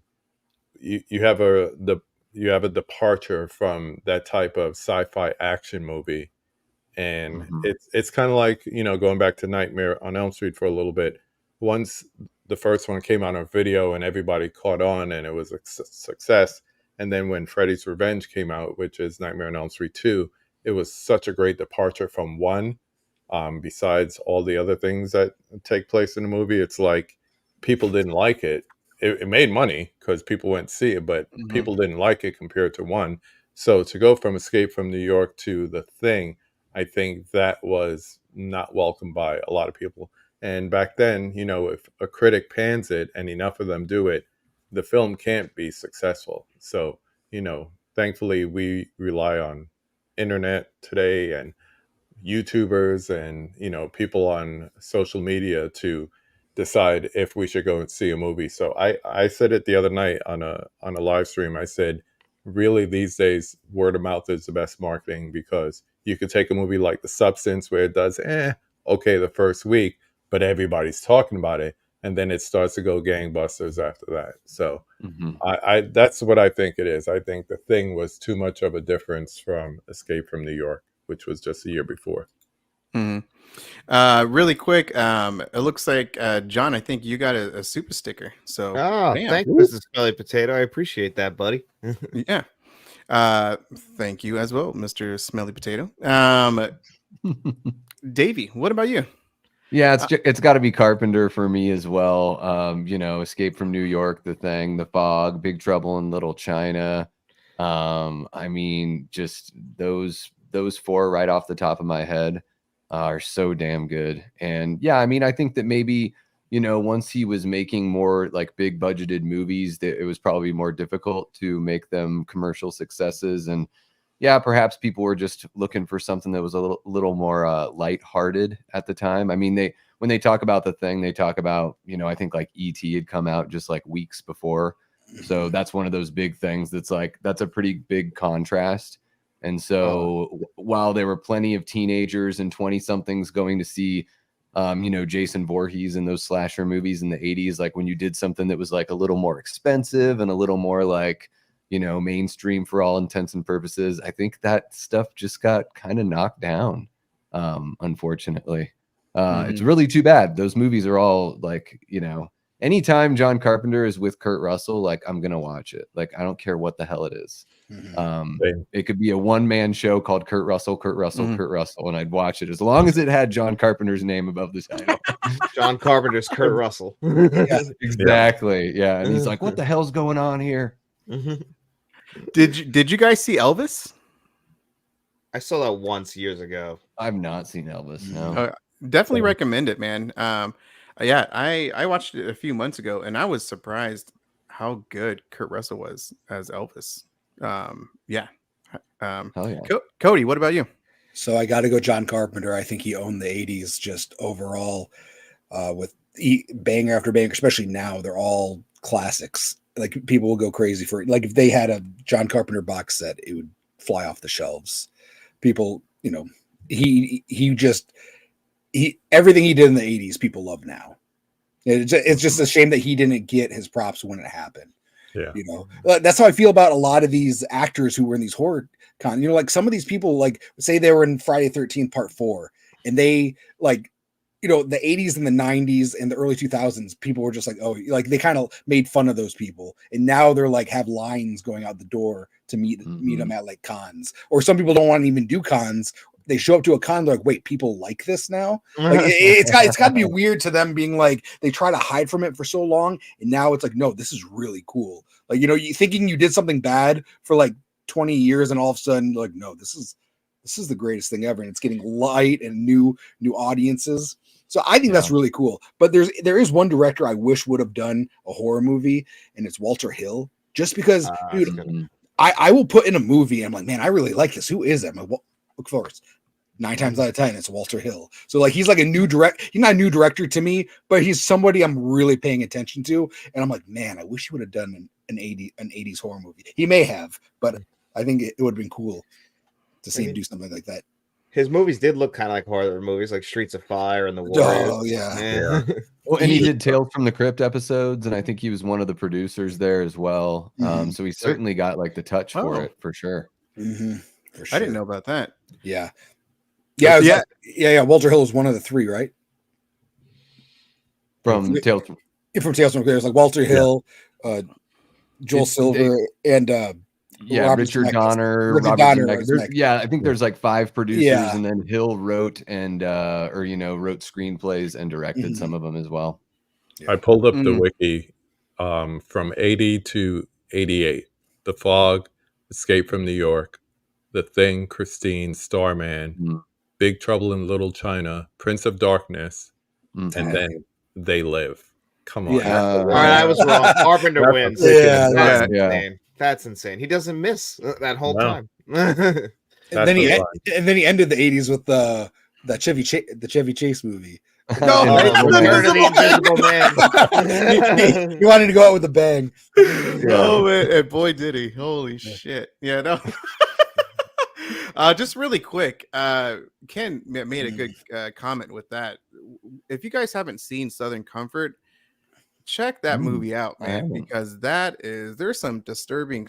you have a departure from that type of sci-fi action movie. And it's kind of like, going back to Nightmare on Elm Street for a little bit. Once the first one came out on video and everybody caught on and it was a success, And then when Freddy's Revenge came out, which is Nightmare on Elm Street 2, it was such a great departure from 1. Besides all the other things that take place in the movie, it's like people didn't like it. It made money because people went to see it, but people didn't like it compared to 1. So to go from Escape from New York to The Thing, I think that was not welcomed by a lot of people. And back then, you know, if a critic pans it and enough of them do it, the film can't be successful. So, you know, thankfully we rely on internet today and YouTubers and, you know, people on social media to decide if we should go and see a movie. So I said it the other night on a live stream. I said, really these days word of mouth is the best marketing, because you could take a movie like The Substance where it does okay the first week, but everybody's talking about it, and then it starts to go gangbusters after that. So I that's what I think it is. I think The Thing was too much of a difference from Escape from New York, which was just a year before. Really quick, it looks like John, I think you got a super sticker. So thanks, Mrs. Smelly Potato. I appreciate that, buddy. yeah. Thank you as well, Mr. Smelly Potato. Davey, what about you? Yeah, it's got to be Carpenter for me as well. You know, Escape from New York, The Thing, The Fog, Big Trouble in Little China. I mean, just those 4 right off the top of my head are so damn good. And yeah, I mean, I think that maybe, you know, once he was making more like big budgeted movies, that it was probably more difficult to make them commercial successes. And yeah, perhaps people were just looking for something that was a little more lighthearted at the time. I mean, when they talk about The Thing, they talk about, you know, I think like E.T. had come out just like weeks before. So that's one of those big things that's like, that's a pretty big contrast. And so while there were plenty of teenagers and 20-somethings going to see, you know, Jason Voorhees and those slasher movies in the 80s, like when you did something that was like a little more expensive and a little more like, you know, mainstream for all intents and purposes, I think that stuff just got kind of knocked down, unfortunately. It's really too bad. Those movies are all like, you know, anytime John Carpenter is with Kurt Russell, like I'm going to watch it. Like, I don't care what the hell it is. It could be a one-man show called Kurt Russell, and I'd watch it as long as it had John Carpenter's name above the title. John Carpenter's Kurt Russell. Exactly. Yeah. And he's like, what the hell's going on here? Did you guys see Elvis? I saw that once years ago. I've not seen Elvis. No. Definitely recommend it, man. Yeah, I watched it a few months ago, and I was surprised how good Kurt Russell was as Elvis. Yeah. Hell yeah. Cody, what about you? So I got to go John Carpenter. I think he owned the 80s just overall, with banger after banger, especially now. They're all classics. Like, people will go crazy for it. Like, if they had a John Carpenter box set, it would fly off the shelves. People, you know, everything he did in the 80s, people love now. It's just a shame that he didn't get his props when it happened. Yeah. You know, that's how I feel about a lot of these actors who were in these horror you know, like some of these people, like say they were in Friday 13th Part 4, and they, like, you know, the 80s and the 90s and the early 2000s, people were just like, oh, like they kind of made fun of those people. And now they're like, have lines going out the door to meet them at like cons. Or some people don't want to even do cons. They show up to a con, they're like, wait, people like this now? Like, it's got to be weird to them, being like, they try to hide from it for so long, and now it's like, no, this is really cool. Like, you know, you thinking you did something bad for like 20 years, and all of a sudden, like, no, this is the greatest thing ever, and it's getting light and new audiences. So I think that's really cool. But there is one director I wish would have done a horror movie, and it's Walter Hill. Just because, dude, I will put in a movie, and I'm like, man, I really like this. Who is that? Look for it. 9 times out of 10, it's Walter Hill. So like, he's like he's not a new director to me, but he's somebody I'm really paying attention to. And I'm like, man, I wish he would have done an 80s horror movie. He may have, but I think it would have been cool to see him do something like that. His movies did look kind of like horror movies, like Streets of Fire and The Warriors. Oh yeah. Well, and he did Tales from the Crypt episodes, and I think he was one of the producers there as well. So he certainly got like the touch for it, for sure. For sure. I didn't know about that. Yeah. Yeah. Walter Hill was one of the 3, right? From Tales from Tales from the Crypt. Like Walter Hill, Joel Silver and yeah, Robert Richard Zemeckis. Donner, Richard Robert Donner, Zemeckis. Zemeckis. Yeah, I think there's like 5 producers, Yeah. and then Hill wrote and wrote screenplays and directed some of them as well. I pulled up the wiki from 80 to 88. The Fog, Escape from New York, The Thing, Christine, Starman, Big Trouble in Little China, Prince of Darkness, and then They Live. Come on. Yeah. All right, I was wrong. Carpenter wins. Yeah, That's insane. That's insane. He doesn't miss that whole time. And then he ended the 80s with the Chevy Chase movie. No, Return of the Invisible Man. He wanted to go out with a bang. Oh man, and boy did he! Holy shit! Yeah, no. Just really quick, Ken made a good comment with that. If you guys haven't seen Southern Comfort, check that movie out, man, because there's some disturbing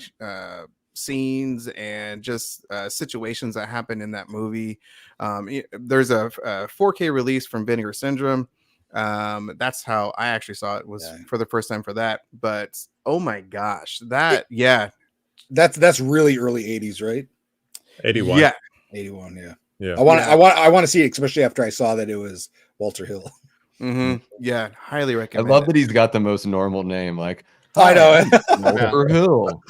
scenes and just situations that happen in that movie. There's a 4K release from Vinegar Syndrome. That's how I actually saw it, was for the first time for that. But oh my gosh, that's really early 80s, right? 81. Yeah. 81, yeah. I want to see it, especially after I saw that it was Walter Hill. Yeah, highly recommend. I love that he's got the most normal name. Like, I know. Walter Hill.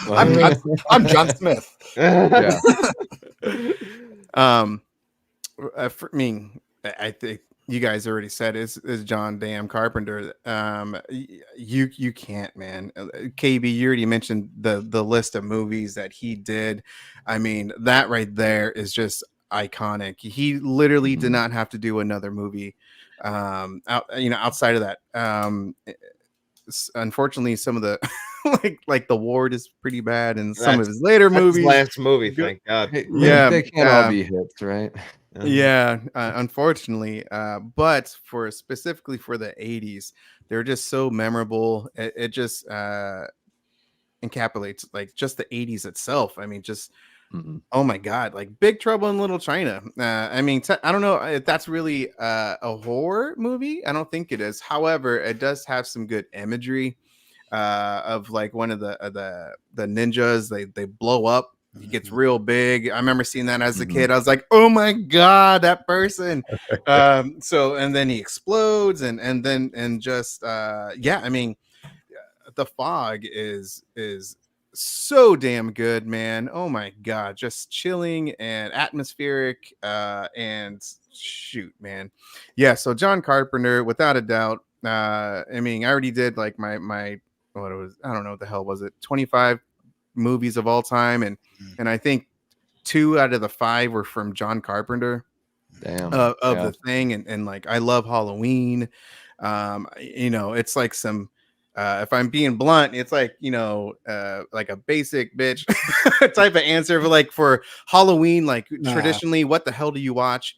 I'm John Smith. Yeah. For me, I think you guys already said is John Damn Carpenter. You can't, man. KB, you already mentioned the list of movies that he did. I mean, that right there is just iconic. He literally did not have to do another movie outside of that. Unfortunately, some of the like The Ward is pretty bad, and some of his later movies. His last movie, thank God. Yeah, they can't all be hits, right? Yeah, unfortunately, but specifically for the 80s, they're just so memorable. It just encapsulates like just the 80s itself. I mean, just oh my god, like Big Trouble in Little China. I mean, I don't know if that's really a horror movie. I don't think it is. However, it does have some good imagery of like one of the ninjas. They blow up. He gets real big. I remember seeing that as a kid. I was like, oh my god, that person. So and then he explodes and just I mean, The Fog is so damn good, man. Oh my god, just chilling and atmospheric and shoot, man. Yeah, so John Carpenter, without a doubt. I mean, I already did like my what it was, I don't know what the hell was it, 25 movies of all time, and I think 2 out of the 5 were from John Carpenter. Damn. The Thing, and like I love Halloween. It's like some if I'm being blunt, it's like like a basic bitch type of answer for Halloween. Like traditionally, what the hell do you watch?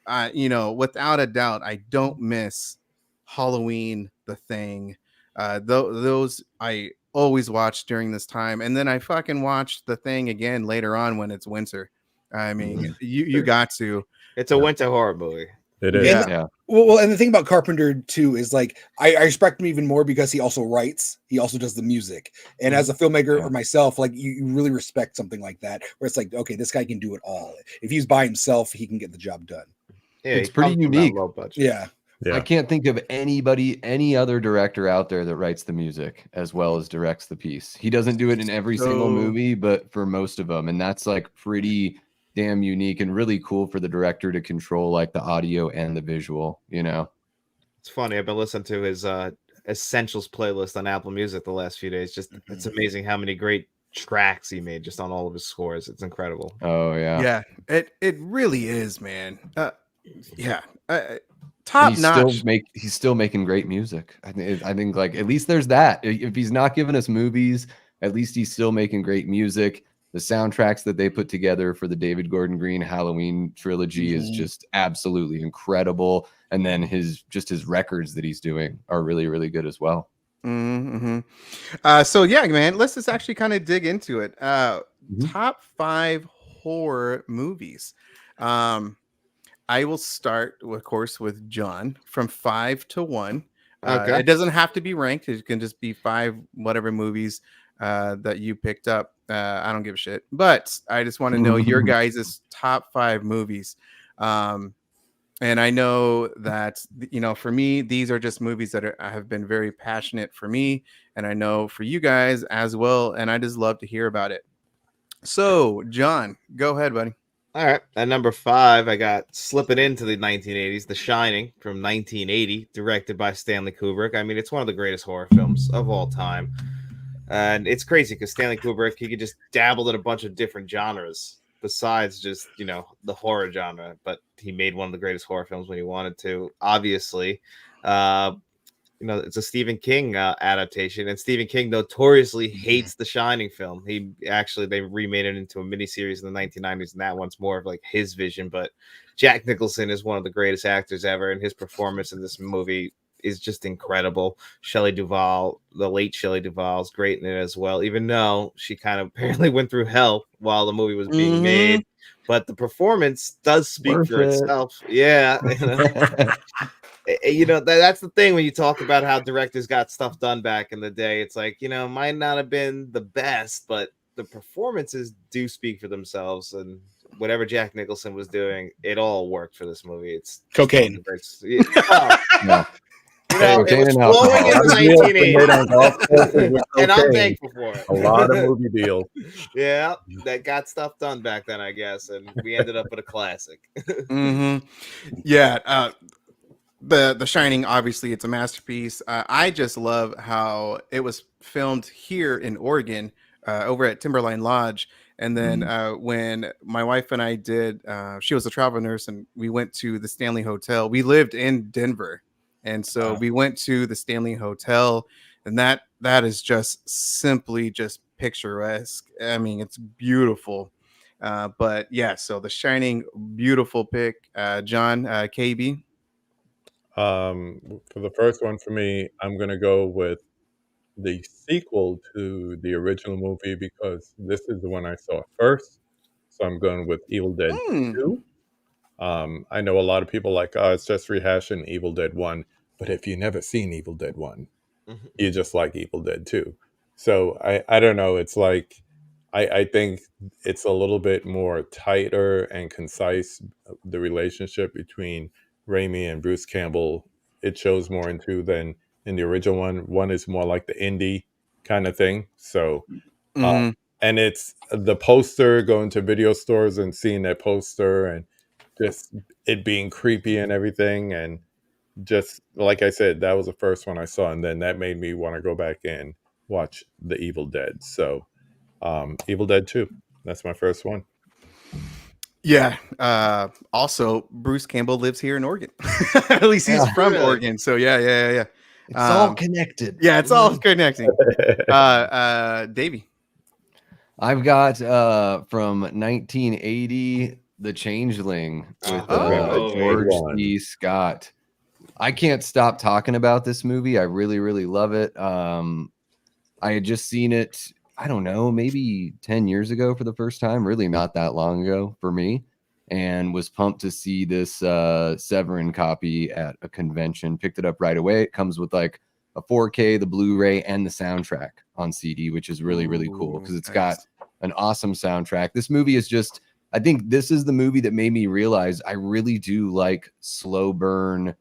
Without a doubt, I don't miss Halloween, The Thing. Those I always watch during this time, and then I fucking watch The Thing again later on when it's winter. I mean, you got to. It's a winter horror movie. It is. Yeah. Well, and the thing about Carpenter too is like I respect him even more because he also writes. He also does the music. And as a filmmaker or myself, like you really respect something like that, where it's like, okay, this guy can do it all. If he's by himself, he can get the job done. Yeah, it's pretty unique. Low budget. Yeah. I can't think of any other director out there that writes the music as well as directs the piece. He doesn't do it in every single movie, but for most of them. And that's like pretty damn unique and really cool for the director to control like the audio and the visual, It's funny. I've been listening to his Essentials playlist on Apple Music the last few days. Just it's amazing how many great tracks he made just on all of his scores. It's incredible. Oh yeah. Yeah, it really is, man. Top notch. He's still making great music. I think like at least there's that. If he's not giving us movies, at least he's still making great music. The soundtracks that they put together for the David Gordon Green Halloween trilogy is just absolutely incredible. And then his records that he's doing are really, really good as well. So yeah, man, let's just actually kind of dig into it. Top 5 horror movies. I will start, of course, with John from 5 to 1. Okay. It doesn't have to be ranked. It can just be 5 whatever movies that you picked up. I don't give a shit. But I just want to know your guys' top 5 movies. And I know that, for me, these are just movies that have been very passionate for me. And I know for you guys as well. And I just love to hear about it. So, John, go ahead, buddy. All right. At number 5, I got slipping into the 1980s, The Shining from 1980, directed by Stanley Kubrick. I mean, it's one of the greatest horror films of all time. And it's crazy because Stanley Kubrick, he could just dabble in a bunch of different genres besides just, the horror genre. But he made one of the greatest horror films when he wanted to, obviously. It's a Stephen King adaptation, and Stephen King notoriously hates the Shining film. They remade it into a miniseries in the 1990s, and that one's more of like his vision. But Jack Nicholson is one of the greatest actors ever, and his performance in this movie is just incredible. Shelley Duvall, the late Shelley Duvall, is great in it as well, even though she kind of apparently went through hell while the movie was being made. But the performance does speak for itself. Yeah. That's the thing when you talk about how directors got stuff done back in the day. It's like, might not have been the best, but the performances do speak for themselves. And whatever Jack Nicholson was doing, it all worked for this movie. It's cocaine. Yeah. No. It was flowing in the 1980s, and I'm thankful for it. A lot of movie deals. Yeah, that got stuff done back then, I guess, and we ended up with a classic. Yeah, the Shining, obviously, it's a masterpiece. I just love how it was filmed here in Oregon, over at Timberline Lodge. And then when my wife and I did, she was a travel nurse, and we went to the Stanley Hotel. We lived in Denver. And so we went to the Stanley Hotel, and that is just simply just picturesque. I mean, it's beautiful. But yeah, so The Shining, beautiful pick. John, KB. For the first one for me, I'm gonna go with the sequel to the original movie because this is the one I saw first. So I'm going with Evil Dead 2. I know a lot of people like, oh, it's just rehashing Evil Dead 1. But if you've never seen Evil Dead 1, you just like Evil Dead 2. So I don't know. It's like, I think it's a little bit more tighter and concise, the relationship between Raimi and Bruce Campbell. It shows more into than in the original one. One is more like the indie kind of thing. So, and it's the poster, going to video stores and seeing that poster and just it being creepy and everything. And just like I said, that was the first one I saw. And then that made me want to go back and watch The Evil Dead. So Evil Dead 2. That's my first one. Yeah. Also, Bruce Campbell lives here in Oregon. At least he's from Oregon. So yeah. It's all connected. Yeah, it's all connecting. Davey. I've got from 1980, The Changeling with George C. Scott. I can't stop talking about this movie. I really, really love it. I had just seen it, I don't know, maybe 10 years ago for the first time, really not that long ago for me, and was pumped to see this Severin copy at a convention. Picked it up right away. It comes with like a 4K, the Blu-ray, and the soundtrack on CD, which is really, really cool because it's got an awesome soundtrack. This movie is just, I think this is the movie that made me realize I really do like slow burn,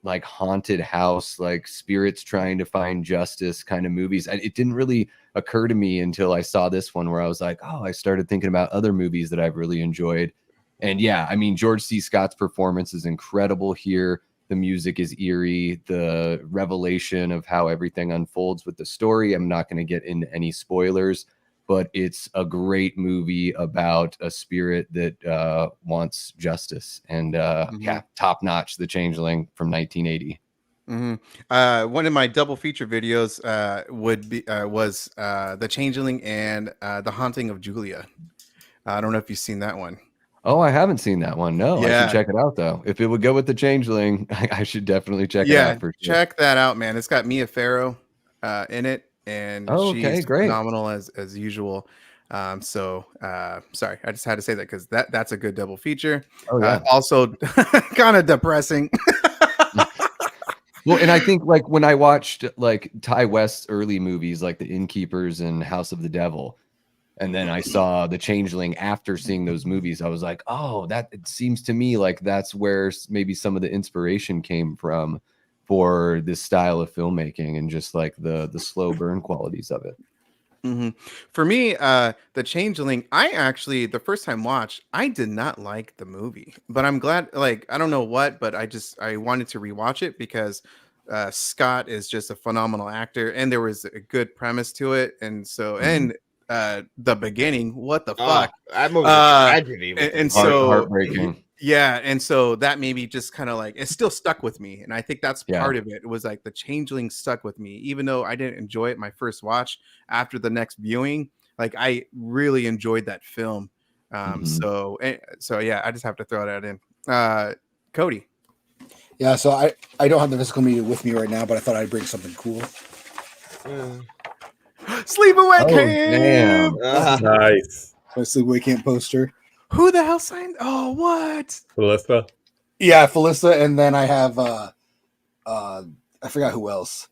like haunted house, like spirits trying to find justice kind of movies. It didn't really occur to me until I saw this one where I was like, oh, I started thinking about other movies that I've really enjoyed. And yeah, I mean, George C. Scott's performance is incredible here. The music is eerie. The revelation of how everything unfolds with the story, I'm not going to get into any spoilers, but it's a great movie about a spirit that wants justice. And yeah, top notch, The Changeling from 1980. One of my double feature videos was The Changeling and The Haunting of Julia. I don't know if you've seen that one. Oh, I haven't seen that one. No, I should check it out though. If it would go with The Changeling, I should definitely check it out for sure. Check that out, man. It's got Mia Farrow in it, and she's phenomenal as usual. Sorry, I just had to say that because that's a good double feature. Also kind of depressing. Well, and I think like when I watched like Ty West's early movies, like The Innkeepers and House of the Devil, and then I saw The Changeling after seeing those movies, I was like, oh, that it seems to me like that's where maybe some of the inspiration came from for this style of filmmaking and just like the slow burn qualities of it. For me, The Changeling, I actually the first time watch, I did not like the movie, but I'm glad. Like I don't know what, but I wanted to rewatch it because Scott is just a phenomenal actor, and there was a good premise to it, and so and the beginning, what the Oh, fuck, that movie's a uh, tragedy. With and the beginning. so Heartbreaking. yeah, and so that maybe just kind of like it still stuck with me, and I think that's Yeah. part of it. It was like The Changeling stuck with me, even though I didn't enjoy it my first watch. After the next viewing, like I really enjoyed that film. So yeah, I just have to throw that in. Cody, Yeah, so I don't have the physical media with me right now, but I thought I'd bring something cool. Sleepaway Oh, Camp. damn. Nice. My Sleepaway Camp poster. Who the hell signed? Oh, what? Melissa? Yeah, Felissa, and then I have I forgot who else.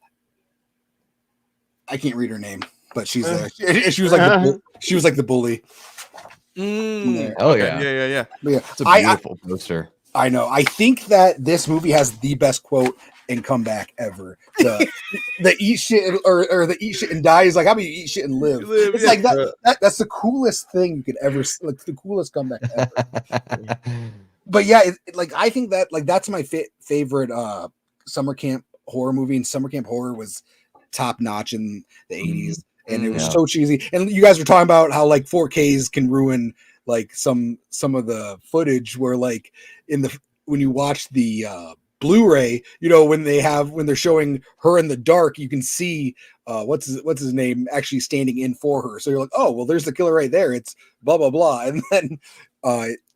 I can't read her name, but she's there. She was like she was like the bully. Mm, Oh, okay, yeah. yeah. But yeah, It's a beautiful poster. I know. I think that this movie has the best quote and comeback ever. The eat shit or the eat shit and die is like, how about you eat shit and live? It's like that's the coolest thing you could ever see, like the coolest comeback ever. But yeah, like I think that like that's my favorite summer camp horror movie, and summer camp horror was top notch in the 80s, and it was so cheesy. And you guys were talking about how like 4Ks can ruin like some of the footage where like when you watch the Blu-ray, you know, when they're showing her in the dark, you can see what's his name actually standing in for her. So you're like, oh well, there's the killer right there. It's blah blah blah, and then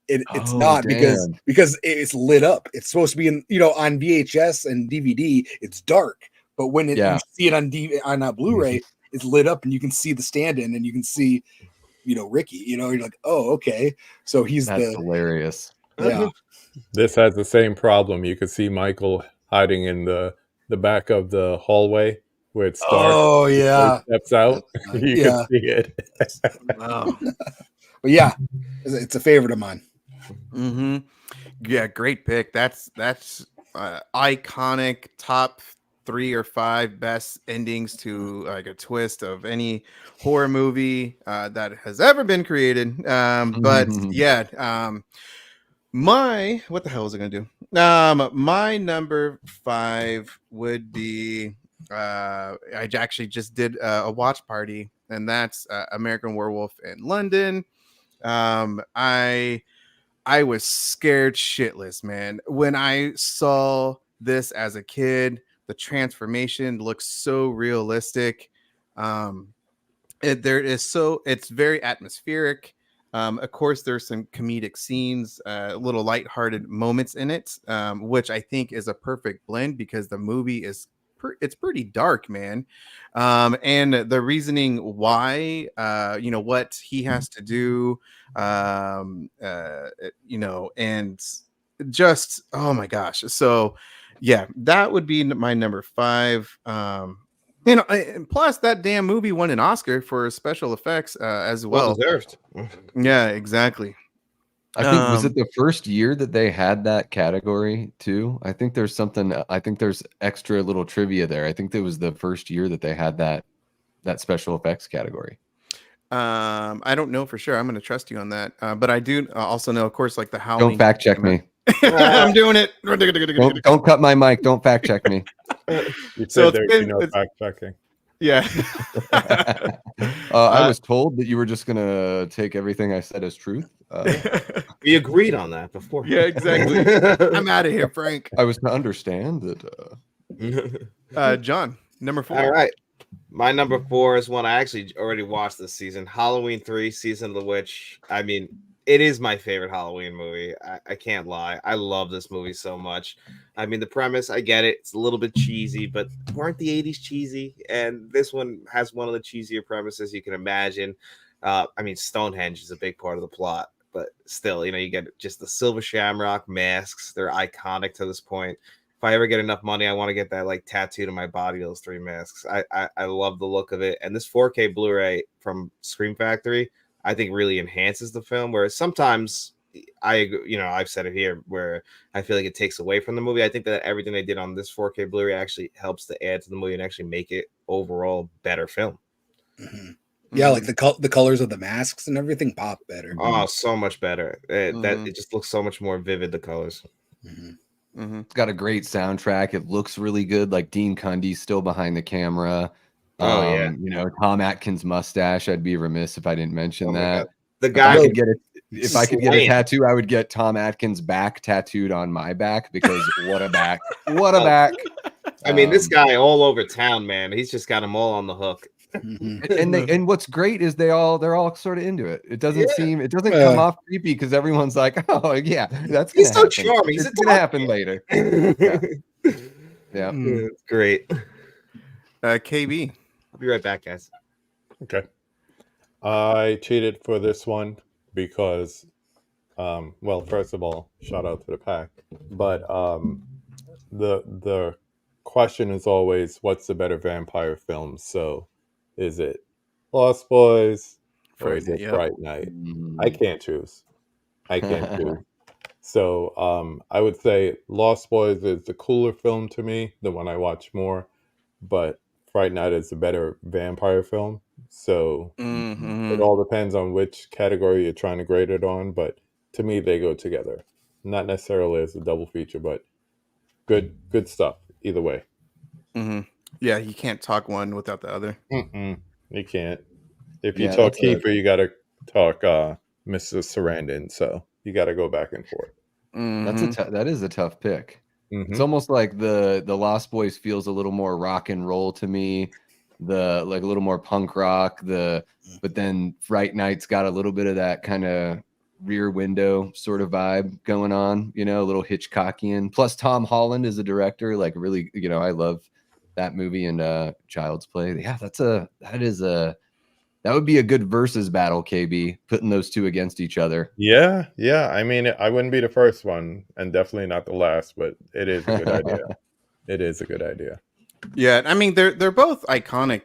it's not because it's lit up. It's supposed to be in, you know, on VHS and DVD. It's dark, but when you see it on Blu-ray, it's lit up and you can see the stand-in and you can see, you know, Ricky. You know, you're like, oh okay, so that's hilarious. Yeah. This has the same problem. You could see Michael hiding in the back of the hallway where it's dark. Oh yeah, he steps out. You can see it. Wow. But yeah, it's a favorite of mine. Yeah, great pick. That's iconic, top 3 or 5 best endings to like a twist of any horror movie that has ever been created. But yeah, what the hell was I gonna do? My number 5 would be I actually just did a watch party, and that's American Werewolf in London. I was scared shitless, man. When I saw this as a kid, the transformation looks so realistic. It's very atmospheric. Of course, there's some comedic scenes, little lighthearted moments in it, which I think is a perfect blend because the movie is it's pretty dark, man. And the reasoning why, you know, what he has to do, you know, and just oh my gosh. So yeah, that would be my number 5. You know, and plus that damn movie won an Oscar for special effects as well. Deserved. Yeah, exactly. I think was it the first year that they had that category too? I think there's something. I think there's extra little trivia there. I think that was the first year that they had that special effects category. I don't know for sure. I'm going to trust you on that. But I do also know, of course, like the Howling. Don't fact check me. I'm doing it. Don't cut my mic. Don't fact check me. You said there'd be no fact checking. Yeah. I was told that you were just going to take everything I said as truth. We agreed on that before. Yeah, exactly. I'm out of here, Frank. I was to understand that. John, number 4. All right. My number 4 is one I actually already watched this season, Halloween 3, Season of the Witch. I mean, it is my favorite Halloween movie. I can't lie. I love this movie so much. I mean, the premise, I get it. It's a little bit cheesy, but weren't the 80s cheesy? And this one has one of the cheesier premises you can imagine. I mean, Stonehenge is a big part of the plot, but still, you know, you get just the silver shamrock masks. They're iconic to this point. if I ever get enough money, I want to get that like tattooed on my body, those 3 masks. I love the look of it. And this 4K Blu-ray from Scream Factory, I think really enhances the film. Whereas sometimes I've said it here where I feel like it takes away from the movie. I think that everything they did on this 4K Blu-ray actually helps to add to the movie and actually make it overall better film. Mm-hmm. Yeah, like the colors of the masks and everything pop better. Oh, so much better. That it just looks so much more vivid, the colors. It's got a great soundtrack. It looks really good. Like Dean Cundy's still behind the camera. Oh yeah. You know, Tom Atkins' mustache. I'd be remiss if I didn't mention that. God. The guy if I could get a tattoo, I would get Tom Atkins' back tattooed on my back, because what a back. What a back. I mean, this guy all over town, man. He's just got them all on the hook. And what's great is they're all sort of into it. It doesn't come off creepy, because everyone's like, oh yeah, he's so charming. It's gonna happen later. Yeah. It's great. KB, I'll be right back, guys. Okay. I cheated for this one because, well, first of all, shout out to the pack. But the question is always, what's the better vampire film? So, is it Lost Boys or is it Fright Night? I can't choose. I can't choose. So, I would say Lost Boys is the cooler film to me, the one I watch more. But Fright Night is a better vampire film. So it all depends on which category you're trying to grade it on. But to me, they go together. Not necessarily as a double feature, but good stuff either way. Yeah, you can't talk one without the other. You can't. If you talk Kiefer, you got to talk Mr. Sarandon. So you got to go back and forth. That is a tough pick. It's almost like the Lost Boys feels a little more rock and roll to me, a little more punk rock. But then Fright Night's got a little bit of that kind of Rear Window sort of vibe going on, a little Hitchcockian. Plus Tom Holland is a director, like really, I love that movie and Child's Play. Yeah, that would be a good versus battle, KB, putting those two against each other. Yeah. I mean, I wouldn't be the first one and definitely not the last, but it is a good idea. It is a good idea. Yeah, I mean, they're both iconic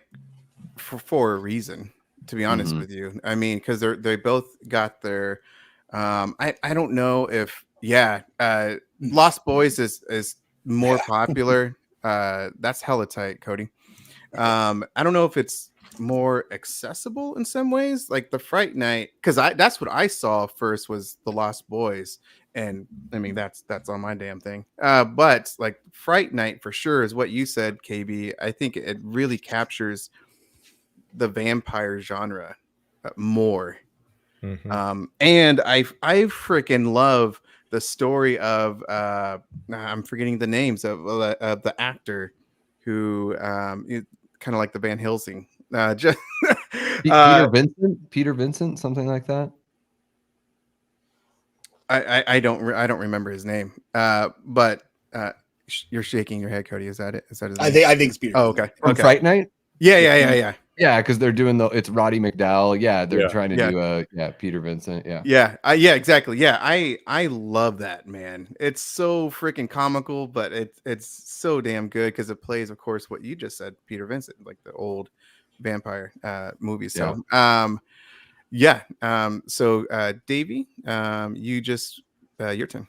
for a reason, to be honest with you. I mean, because they both got their I don't know if Lost Boys is more popular. That's hella tight, Cody. I don't know if it's more accessible in some ways, like the Fright Night, because that's what I saw first was the Lost Boys, and I mean that's on my damn thing. But like Fright Night for sure is what you said, KB. I think it really captures the vampire genre more. And I freaking love the story of I'm forgetting the names of the actor who kind of like the Van Helsing. Peter Vincent, something like that. I don't remember his name. But you're shaking your head, Cody. Is that it? Is that his name? I think it's Peter. Oh, okay. From Fright Night. Yeah. Yeah, because they're doing it's Roddy McDowall. Yeah, they're trying to do Peter Vincent. Yeah, exactly. Yeah, I love that, man. It's so freaking comical, but it's so damn good because it plays, of course, what you just said, Peter Vincent, like the old vampire movies. So so Davey, you just your turn.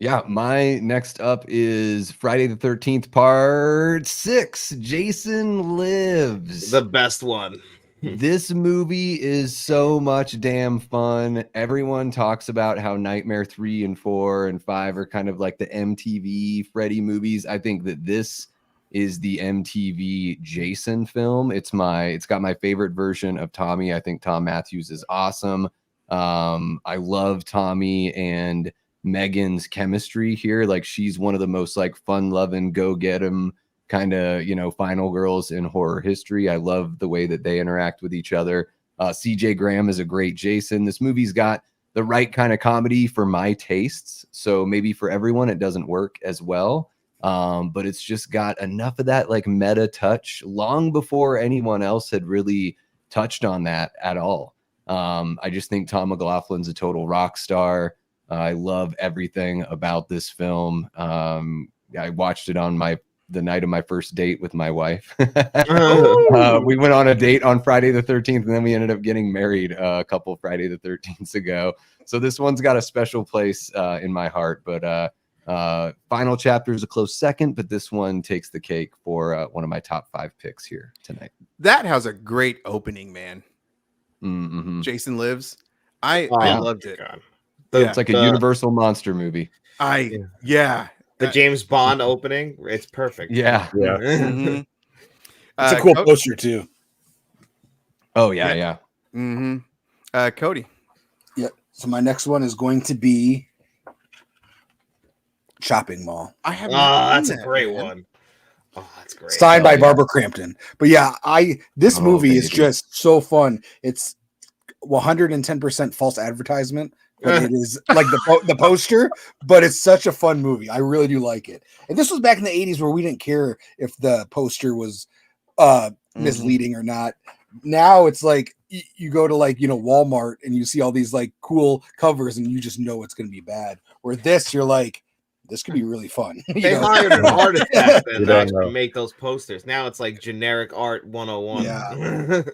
Yeah, my next up is Friday the 13th, Part 6. Jason Lives. The best one. This movie is so much damn fun. Everyone talks about how Nightmare 3 and 4 and 5 are kind of like the MTV Freddy movies. I think that this is the MTV Jason film. It's got my favorite version of Tommy. I think Tom Matthews is awesome. I love Tommy and Megan's chemistry here. Like, she's one of the most like fun-loving, go get 'em kind of, final girls in horror history. I love the way that they interact with each other. CJ Graham is a great Jason. This movie's got the right kind of comedy for my tastes. So maybe for everyone it doesn't work as well. But it's just got enough of that like meta touch long before anyone else had really touched on that at all. I just think Tom McLaughlin's a total rock star. I love everything about this film. I watched it on the night of my first date with my wife. Ooh. We went on a date on Friday the 13th, and then we ended up getting married a couple Friday the 13th ago. So this one's got a special place in my heart. But Final Chapter is a close second, but this one takes the cake for one of my top 5 picks here tonight. That has a great opening, man. Mm-hmm. Jason Lives. I Oh, loved it. God. Yeah. It's like a Universal monster movie. Yeah. The James Bond opening, it's perfect. Yeah. Yeah. Mhm. It's a cool Cody- poster too. Oh yeah. Mhm. Cody. Yeah. So my next one is going to be Shopping Mall, I have. Oh, not that's seen a that, great man. one. Oh, that's great. signed Oh, by yeah. Barbara Crampton. But yeah, this Oh, movie is baby. just so fun. It's 110% false advertisement, but it is like the poster, but it's such a fun movie. I really do like it. And this was back in the 80s where we didn't care if the poster was misleading or not. Now it's like you go to like, Walmart and you see all these like cool covers and you just know it's going to be bad. Where this, you're like, this could be really fun. They hired an artist back then You to don't actually know. make those posters. Now it's like generic art 101.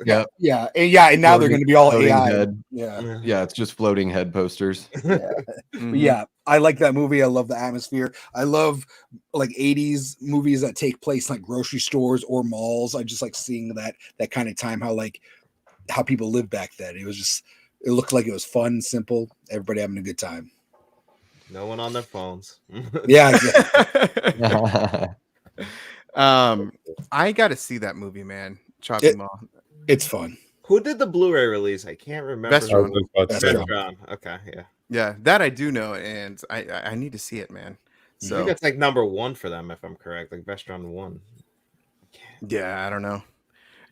Yeah. Yeah. And now they're going to be all Floating AI. head. Yeah. Yeah, it's just floating head posters. But yeah, I like that movie. I love the atmosphere. I love like 80s movies that take place like grocery stores or malls. I just like seeing that kind of time, how people lived back then. It looked like it was fun, simple, everybody having a good time. No one on their phones. Yeah, exactly. I got to see that movie, man. Shopping Mall. It's fun. Who did the Blu-ray release? I can't remember. Best I was just about to say. Vestron. Okay, yeah. Yeah, that I do know, and I need to see it, man. I So think that's like number 1 for them, if I'm correct. Like Vestron 1. yeah, I don't know.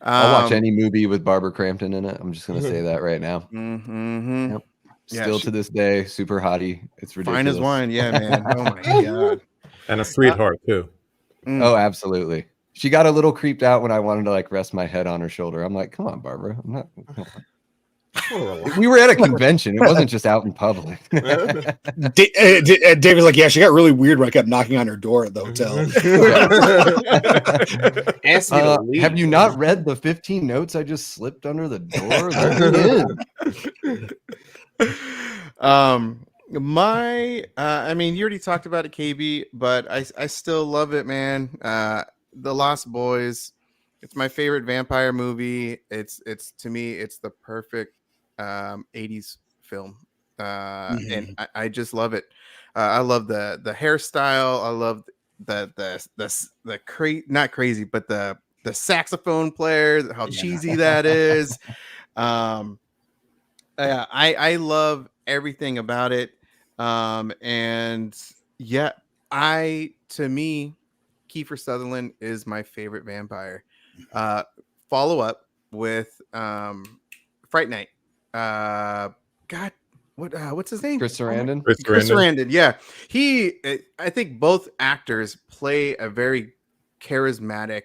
I'll watch any movie with Barbara Crampton in it. I'm just gonna say that right now. Mm-hmm. Yep. Yeah, Still to this day, super hottie. It's ridiculous. Fine as wine, yeah, man. Oh my god. And a sweetheart too. Oh, absolutely. She got a little creeped out when I wanted to like rest my head on her shoulder. I'm like, come on, Barbara. I'm not. We were at a convention. It wasn't just out in public. David's like, yeah, she got really weird when I kept knocking on her door at the hotel. Asked me to leave. Have you not read the 15 notes I just slipped under the door? I mean, you already talked about it, KB, but I still love it, man. The Lost Boys. It's my favorite vampire movie. It's to me, it's the perfect 80s film. And I just love it. I love the hairstyle. I love not crazy, but the saxophone player, how cheesy that is. I love everything about it. And yeah, to me, Kiefer Sutherland is my favorite vampire. Follow up with Fright Night. God, what's his name? Chris Sarandon. Chris Sarandon. Yeah, I think both actors play a very charismatic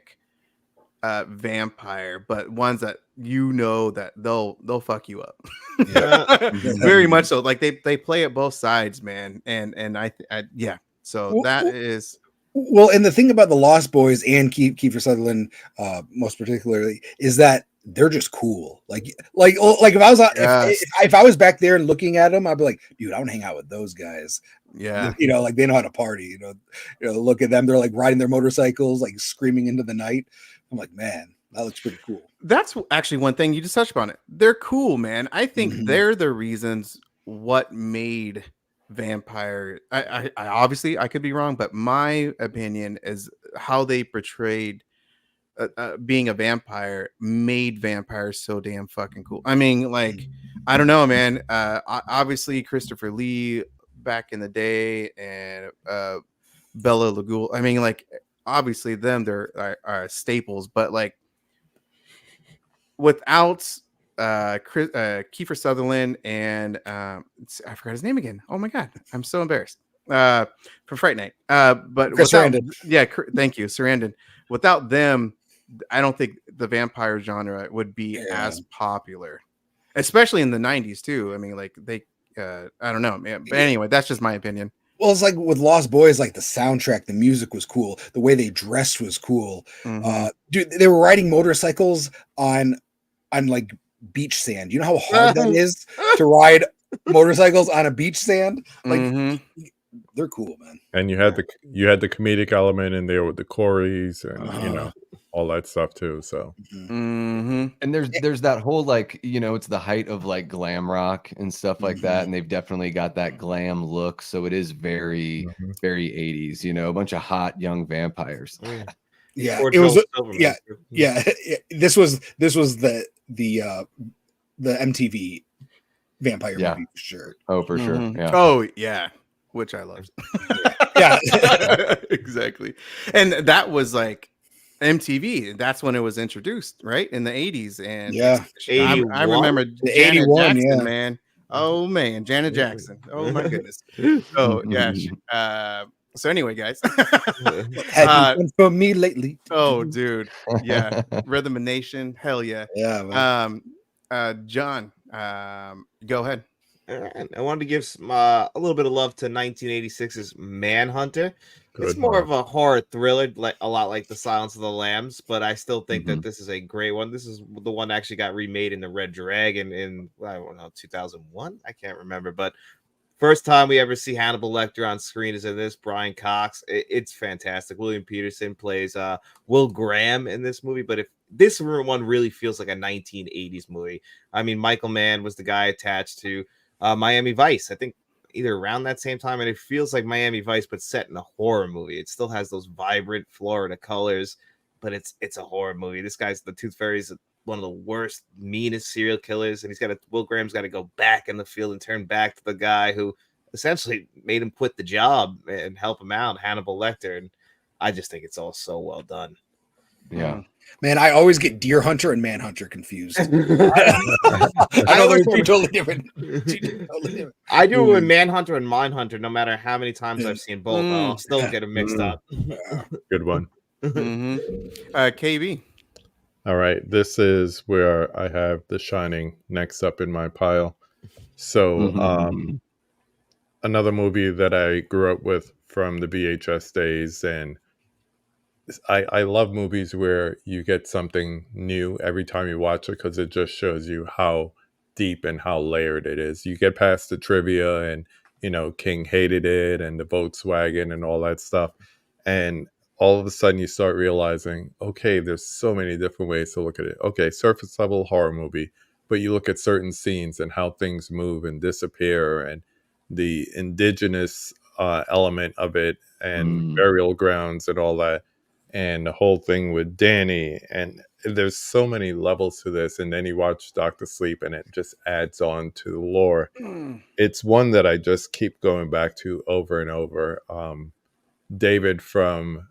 vampire, but ones that that they'll fuck you up. Yeah. Very much so. Like they play at both sides, man. And I yeah. So that is. Well, and the thing about the Lost Boys and Kiefer Sutherland, most particularly, is that they're just cool. Like if I was if I was back there and looking at them, I'd be like, dude, I want to hang out with those guys. Yeah, like they know how to party. Look at them. They're like riding their motorcycles, like screaming into the night. I'm like, man, that looks pretty cool. That's actually one thing you just touched upon it. They're cool, man. I think they're the reasons what made vampire. I obviously I could be wrong, but my opinion is how they portrayed being a vampire made vampires so damn fucking cool. I mean, like, I don't know, man. Obviously Christopher Lee back in the day and Bela Lugosi. I mean, like, obviously they're staples, but like without Kiefer Sutherland and I forgot his name again. Oh my god, I'm so embarrassed. From Fright Night. But Chris Sarandon. Yeah, thank you, Sarandon. Without them, I don't think the vampire genre would be as popular, especially in the 90s too. I mean, like they, I don't know, man. But anyway, that's just my opinion. Well, it's like with Lost Boys, like the soundtrack, the music was cool. The way they dressed was cool. Dude, they were riding motorcycles on like beach sand. You know how hard that is to ride motorcycles on a beach sand? Like they're cool, man. And you had the comedic element in there with the Corys and you know all that stuff too. So and there's that whole like, you know, it's the height of like glam rock and stuff like that, and they've definitely got that glam look. So it is very very 80s. You know, a bunch of hot young vampires. Yeah, it was. Yeah. This was the MTV vampire movie for sure. Oh, for sure. Yeah. Oh, yeah. Which I love. Yeah, exactly. And that was like MTV. That's when it was introduced, right? In the 80s. And yeah, I remember the Janet 81, Jackson, yeah. man. Oh man, Janet Jackson. Oh my goodness. Oh yeah. So anyway, guys. Have you done for me lately? Oh, dude. Yeah. Rhythm of Nation. Hell yeah. Yeah, man. John, go ahead. I wanted to give a little bit of love to 1986's Manhunter. It's more of a horror thriller, like a lot like The Silence of the Lambs, but I still think that this is a great one. This is the one that actually got remade in the Red Dragon in I don't know 2001. I can't remember, but first time we ever see Hannibal Lecter on screen is in this. Brian Cox, it's fantastic. William Peterson plays Will Graham in this movie, but if this one really feels like a 1980s movie. I mean, Michael Mann was the guy attached to Miami Vice, I think either around that same time, and it feels like Miami Vice but set in a horror movie. It still has those vibrant Florida colors, but it's a horror movie. This guy's the Tooth Fairy's one of the worst, meanest serial killers, and Will Graham's got to go back in the field and turn back to the guy who essentially made him quit the job and help him out, Hannibal Lecter. And I just think it's all so well done. Yeah. Man, I always get Deer Hunter and Manhunter confused. I know they're two totally different. I do with Manhunter and Mindhunter. No matter how many times I've seen both, I'll still get them mixed up. Good one. KB. All right, this is where I have The Shining next up in my pile. So another movie that I grew up with from the VHS days, and I love movies where you get something new every time you watch it because it just shows you how deep and how layered it is. You get past the trivia and, you know, King hated it and the Volkswagen and all that stuff. And all of a sudden you start realizing, okay, there's so many different ways to look at it. Okay, surface level horror movie, but you look at certain scenes and how things move and disappear and the indigenous element of it and burial grounds and all that. And the whole thing with Danny, and there's so many levels to this. And then you watch Dr. Sleep and it just adds on to the lore. It's one that I just keep going back to over and over. David from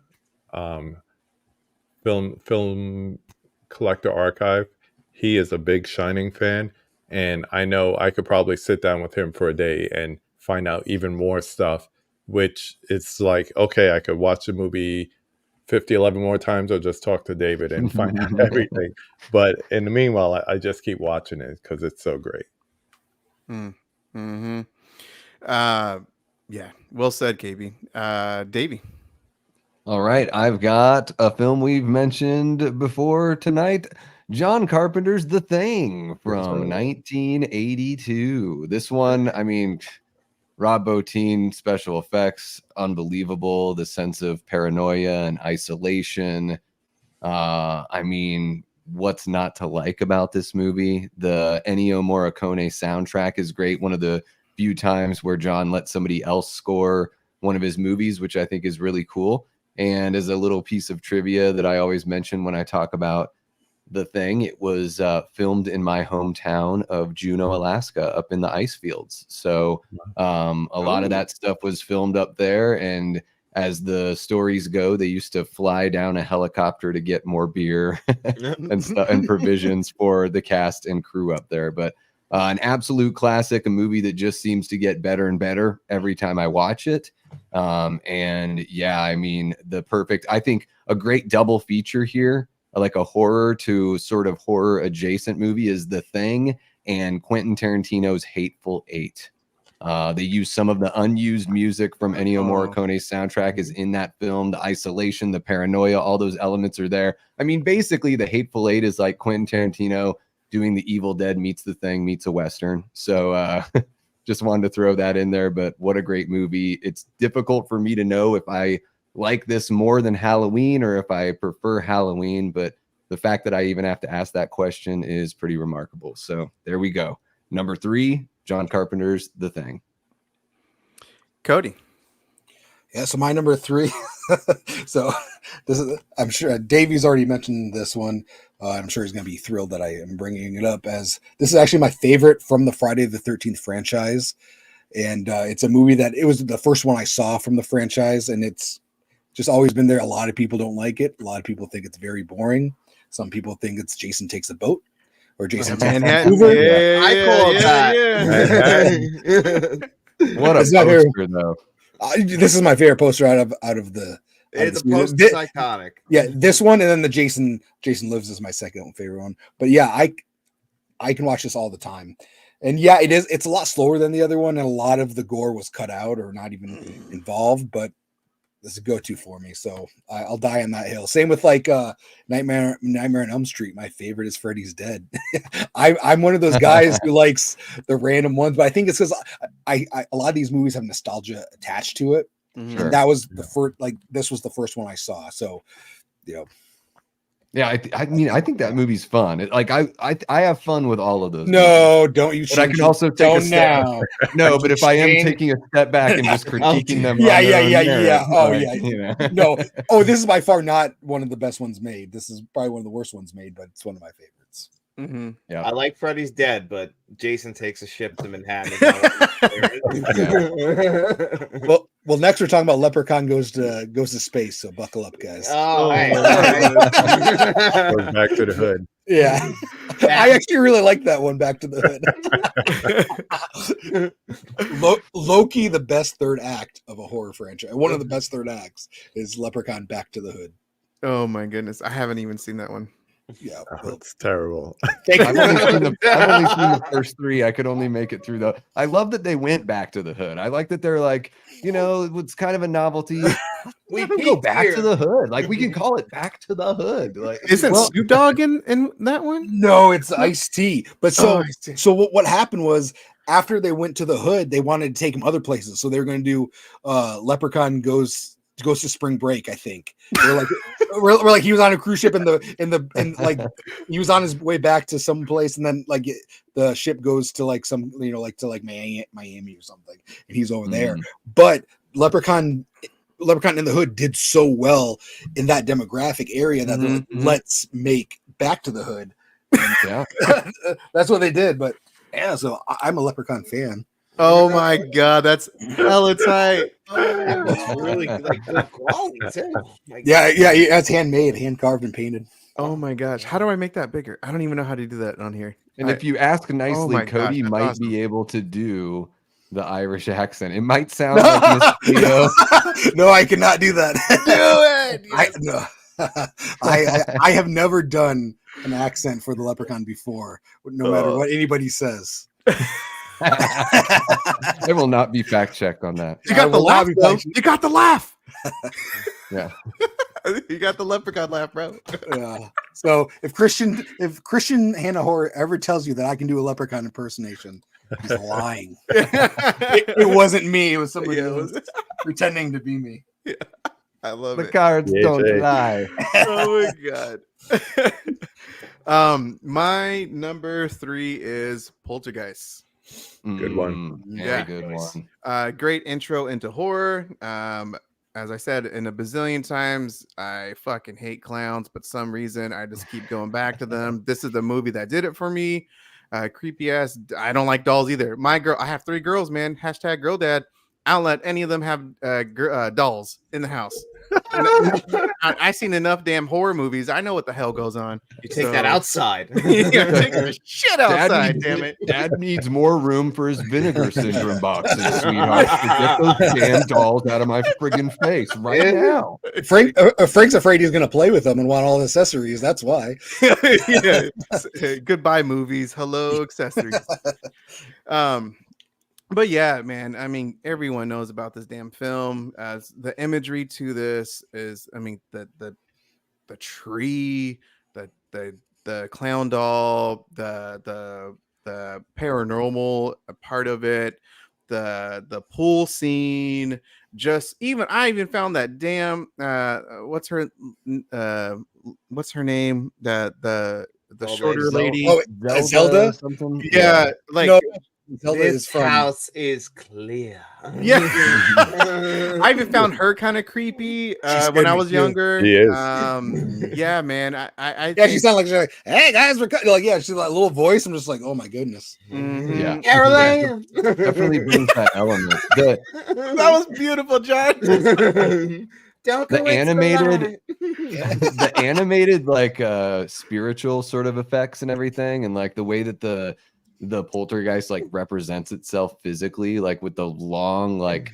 Film Collector Archive, he is a big Shining fan, and I know I could probably sit down with him for a day and find out even more stuff, which it's like, okay, I could watch the movie 11 more times or just talk to David and find out everything. But in the meanwhile, I just keep watching it because it's so great. Yeah, well said, KB. Davey. All right, I've got a film we've mentioned before tonight, John Carpenter's The Thing from 1982. This one, I mean, Rob Bottin, special effects, unbelievable. The sense of paranoia and isolation. I mean, what's not to like about this movie? The Ennio Morricone soundtrack is great. One of the few times where John let somebody else score one of his movies, which I think is really cool. And as a little piece of trivia that I always mention when I talk about The Thing, it was filmed in my hometown of Juneau, Alaska, up in the ice fields. So a lot of that stuff was filmed up there. And as the stories go, they used to fly down a helicopter to get more beer and stuff and provisions for the cast and crew up there. But an absolute classic, a movie that just seems to get better and better every time I watch it. And yeah, I mean, I think a great double feature here, like a horror to sort of horror adjacent movie, is The Thing and Quentin Tarantino's Hateful Eight. They use some of the unused music from Ennio Oh. Morricone's soundtrack is in that film. The isolation, the paranoia, all those elements are there. I mean, basically, The Hateful Eight is like Quentin Tarantino doing The Evil Dead meets The Thing meets a Western. So just wanted to throw that in there. But what a great movie. It's difficult for me to know if I like this more than Halloween or if I prefer Halloween. But the fact that I even have to ask that question is pretty remarkable. So there we go. Number 3, John Carpenter's The Thing. Cody. Yeah, so my number 3. So this is, I'm sure Davey's already mentioned this one. I'm sure he's going to be thrilled that I am bringing it up, as this is actually my favorite from the Friday the 13th franchise. And it's a movie that it was the first one I saw from the franchise, and it's just always been there. A lot of people don't like it. A lot of people think it's very boring. Some people think it's Jason Takes a Boat or Jason Takes Vancouver. I call it that. What a It's not poster, though. This is my favorite poster out of the. It's a post is iconic. Yeah, this one, and then the Jason Lives is my second favorite one. But yeah, I can watch this all the time. And yeah, it's a lot slower than the other one, and a lot of the gore was cut out or not even involved, but this is a go-to for me. So I'll die on that hill. Same with like Nightmare on Elm Street. My favorite is Freddy's Dead. I'm one of those guys who likes the random ones, but I think it's because I a lot of these movies have nostalgia attached to it. Sure. And that was the first, like this was the first one I saw. So, you know. Yeah, I mean, I think that movie's fun. I have fun with all of those. No, movies. Don't you? But I can also take a step. Now. No, but if I am taking a step back and just critiquing them, yeah. Oh like, yeah. You know. No. Oh, this is by far not one of the best ones made. This is probably one of the worst ones made, but it's one of my favorites. Mm-hmm. Yeah. I like Freddy's Dead, but Jason Takes a Ship to Manhattan. Well, next we're talking about Leprechaun goes to space. So buckle up, guys. Oh, hey. Goes back to the hood. Yeah, I actually really like that one. Back to the hood. Loki, the best third act of a horror franchise. One of the best third acts is Leprechaun Back to the Hood. Oh my goodness, I haven't even seen that one. Yeah, Oh, it's terrible. I've only seen the first 3. I could only make it through the. I love that they went back to the hood. I like that they're like, you know, it's kind of a novelty. We can go back to the hood. Like we can call it Back to the Hood. Like, Isn't Snoop Dogg in that one? No, it's Ice-T. But so what happened was after they went to the hood, they wanted to take him other places. So they were going to do Leprechaun goes to spring break. I think we're like he was on a cruise ship and like he was on his way back to some place, and then like the ship goes to like some to Miami or something, and he's over there. But Leprechaun in the Hood did so well in that demographic area that they're like, let's make Back to the Hood. yeah. That's what they did. But yeah, so I'm a Leprechaun fan. Oh my god, that's hella tight. It's really like good quality too. Yeah, it's handmade, hand carved and painted. Oh my gosh, how do I make that bigger? I don't even know how to do that on here. And if you ask nicely, my Cody gosh, might that's awesome. be able to do the Irish accent. It might sound like Miss Cleo. No, I cannot do that. Do it. I have never done an accent for the Leprechaun before, no matter what anybody says. I will not be fact checked on that. You got the laugh, bro. You got the laugh. Yeah. You got the Leprechaun laugh, bro. Yeah. So if Christian Hannah Horror ever tells you that I can do a Leprechaun impersonation, he's lying. It wasn't me. It was somebody else pretending to be me. Yeah. I love The it. cards don't lie. Oh my god. My number 3 is Poltergeist. Good one. Yeah, good one. Great intro into horror. As I said in a bazillion times, I fucking hate clowns, but some reason I just keep going back to them. This is the movie that did it for me. Creepy ass. I don't like dolls either. I have 3 girls, man. # girl dad. I don't let any of them have dolls in the house. I've seen enough damn horror movies. I know what the hell goes on. You take that outside. Yeah, take the shit outside, damn it. Dad needs more room for his vinegar syndrome boxes, sweetheart. Get those damn dolls out of my friggin' face right now. Frank's afraid he's going to play with them and want all the accessories. That's why. Yeah. Goodbye, movies. Hello, accessories. But yeah, man, I mean, everyone knows about this damn film. As the imagery to this is, I mean, the tree, the clown doll, the paranormal part of it, the pool scene, just even I even found that damn uh what's her name? The Old shorter lady Zelda. lady. Oh, Zelda Zelda? something. Yeah, like No, Zelda is This from. house is clear. yeah. I even found her kind of creepy She when scared I me was too. younger. He is. Yeah, man. I Yeah, she think sounded like, "Hey guys, we're like, yeah." She's like a little voice. I'm just like, "Oh my goodness." Yeah. mhm. Caroline. Definitely brings that element. That was beautiful, John. Don't The go into animated the the animated like spiritual sort of effects and everything, and like the way that the poltergeist like represents itself physically, like with the long, like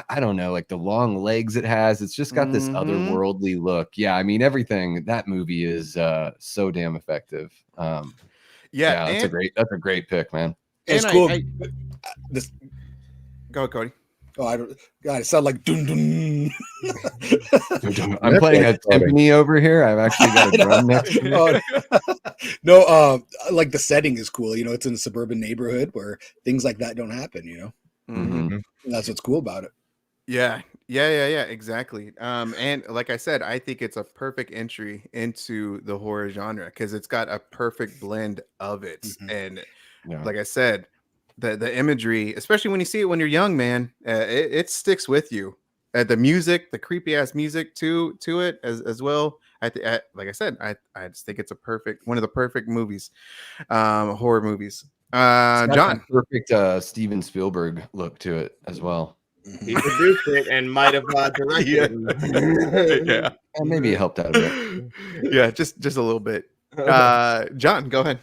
I don't know, like the long legs it has. It's just got this Mhm. otherworldly look. Yeah, I mean everything. That movie is so damn effective. Yeah, Yeah, that's a great pick, man. It's and cool. I This, go, Cody. oh, I don't. God, it sounded like dun dun. I'm playing a Netflix starting. timpani over here. I've actually got a drum next to me. Oh, no, like the setting is cool. You know, it's in a suburban neighborhood where things like that don't happen. You know, Mhm. Mhm. and that's what's cool about it. Yeah, exactly. And like I said, I think it's a perfect entry into the horror genre because it's got a perfect blend of it. Mhm. And Yeah. like I said, the imagery, especially when you see it when you're young, man, it sticks with you. The music, the creepy ass music to it as well. Like I said, I just think it's a perfect one of the perfect movies, horror movies. It's got that John. perfect Steven Spielberg look to it as well. He produced it and might have directed it. Yeah. And maybe it helped out a bit. Yeah, just a little bit. John, go ahead.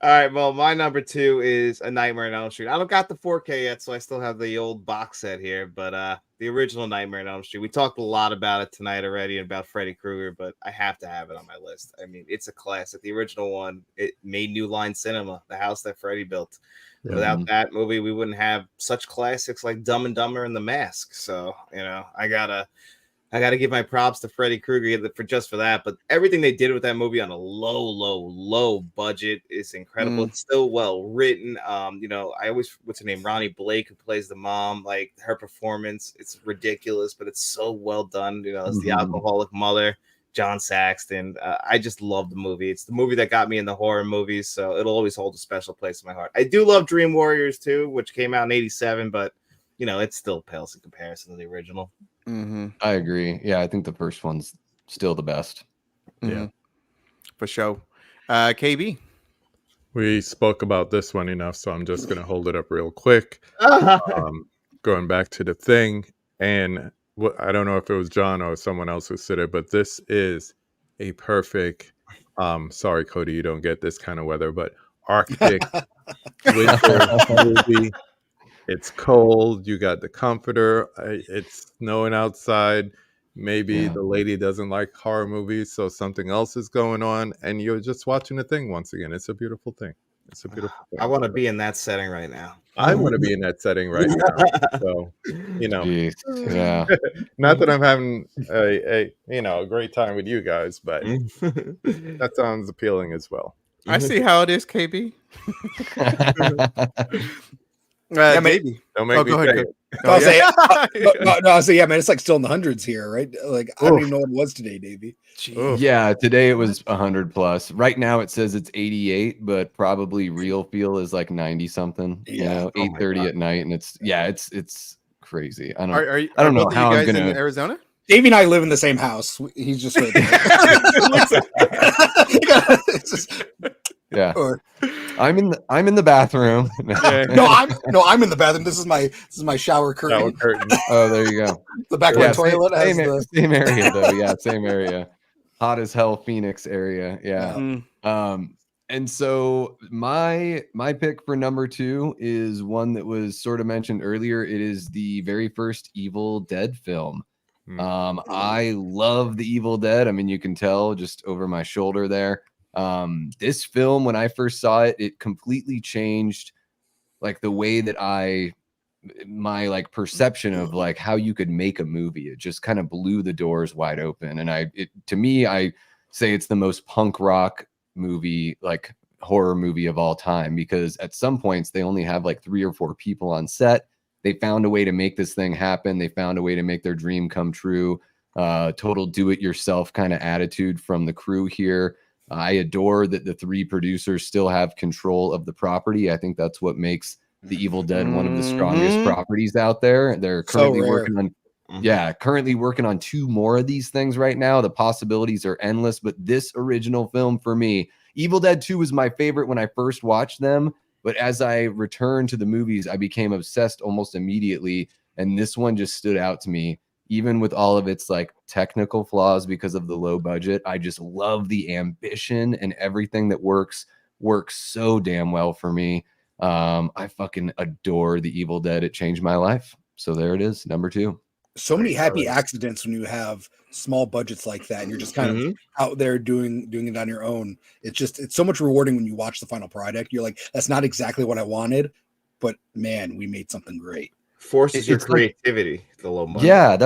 All right, well, my number 2 is A Nightmare on Elm Street. I don't got the 4K yet, so I still have the old box set here, but the original Nightmare on Elm Street. We talked a lot about it tonight already about Freddy Krueger, but I have to have it on my list. I mean, it's a classic. The original one, it made New Line Cinema, the house that Freddy built. Yeah. Without Mhm. that movie, we wouldn't have such classics like Dumb and Dumber and The Mask. So, you know, I gotta give my props to Freddy Krueger for that. But everything they did with that movie on a low budget is incredible. It's still well written. You know, what's her name? Ronnie Blake, who plays the mom, like her performance, it's ridiculous, but it's so well done. You know, as the Mhm. alcoholic mother, John Saxton. I just love the movie. It's the movie that got me in the horror movies, so it'll always hold a special place in my heart. I do love Dream Warriors too, which came out in '87, but you know, it still pales in comparison to the original. I agree. Yeah, I think the first one's still the best. Yeah. For sure. KB. We spoke about this one enough, so I'm just going to hold it up real quick. Going back to the thing, and I don't know if it was John or someone else who said it, but this is a perfect. Sorry, Cody, you don't get this kind of weather, but Arctic winter movie. It's cold. You got the comforter. It's snowing outside. Maybe Yeah. the lady doesn't like horror movies, so something else is going on, and you're just watching the thing once again. It's a beautiful thing. It's a beautiful thing. I want to be in that setting right now. I want to be in that setting right now. So, you know, Jeez. Yeah. not that I'm having a great time with you guys, but that sounds appealing as well. I see how it is, KB. Yeah, man. JB. Don't make me go say ahead. it. I'll say, Yeah. no, I'll say, yeah, man, it's like still in the hundreds here, right? Like, I don't even know what it was today, Davey. Jeez. Yeah, today it was 100 plus. Right now it says it's 88, but probably real feel is like 90 something. You Yeah. know, Oh my 8:30 God. at night, and it's crazy. I don't Are I don't know both of how you I'm guys gonna. in Arizona? Davey and I live in the same house. He's just right there. It's just- Yeah, or- I'm in the bathroom. Yeah. I'm in the bathroom. This is my shower curtain. Shower curtain. Oh, there you go. The back of Yeah, my toilet has same area though. Yeah, same area. Hot as hell, Phoenix area. Yeah. Mm. And so my pick for number 2 is one that was sort of mentioned earlier. It is the very first Evil Dead film. I love the Evil Dead. I mean, you can tell just over my shoulder there. This film, when I first saw it, it completely changed like the way that I my like perception of like how you could make a movie. It just kind of blew the doors wide open. And to me, I say it's the most punk rock movie, like horror movie of all time, because at some points they only have like 3 or 4 people on set. They found a way to make this thing happen. They found a way to make their dream come true. Total do-it-yourself kind of attitude from the crew here. I adore that the 3 producers still have control of the property. I think that's what makes The Evil Dead one of the strongest properties out there. They're currently working on currently working on 2 more of these things right now. The possibilities are endless, but this original film for me, Evil Dead 2 was my favorite when I first watched them, but as I returned to the movies, I became obsessed almost immediately, and this one just stood out to me. Even with all of its like technical flaws because of the low budget, I just love the ambition, and everything that works so damn well for me. I fucking adore The Evil Dead. It changed my life. So there it is, number 2. So many happy accidents when you have small budgets like that, and you're just kind of out there doing it on your own. It's so much rewarding when you watch the final product. You're like, that's not exactly what I wanted, but man, we made something great. Forces your creativity, like, the low money. Yeah,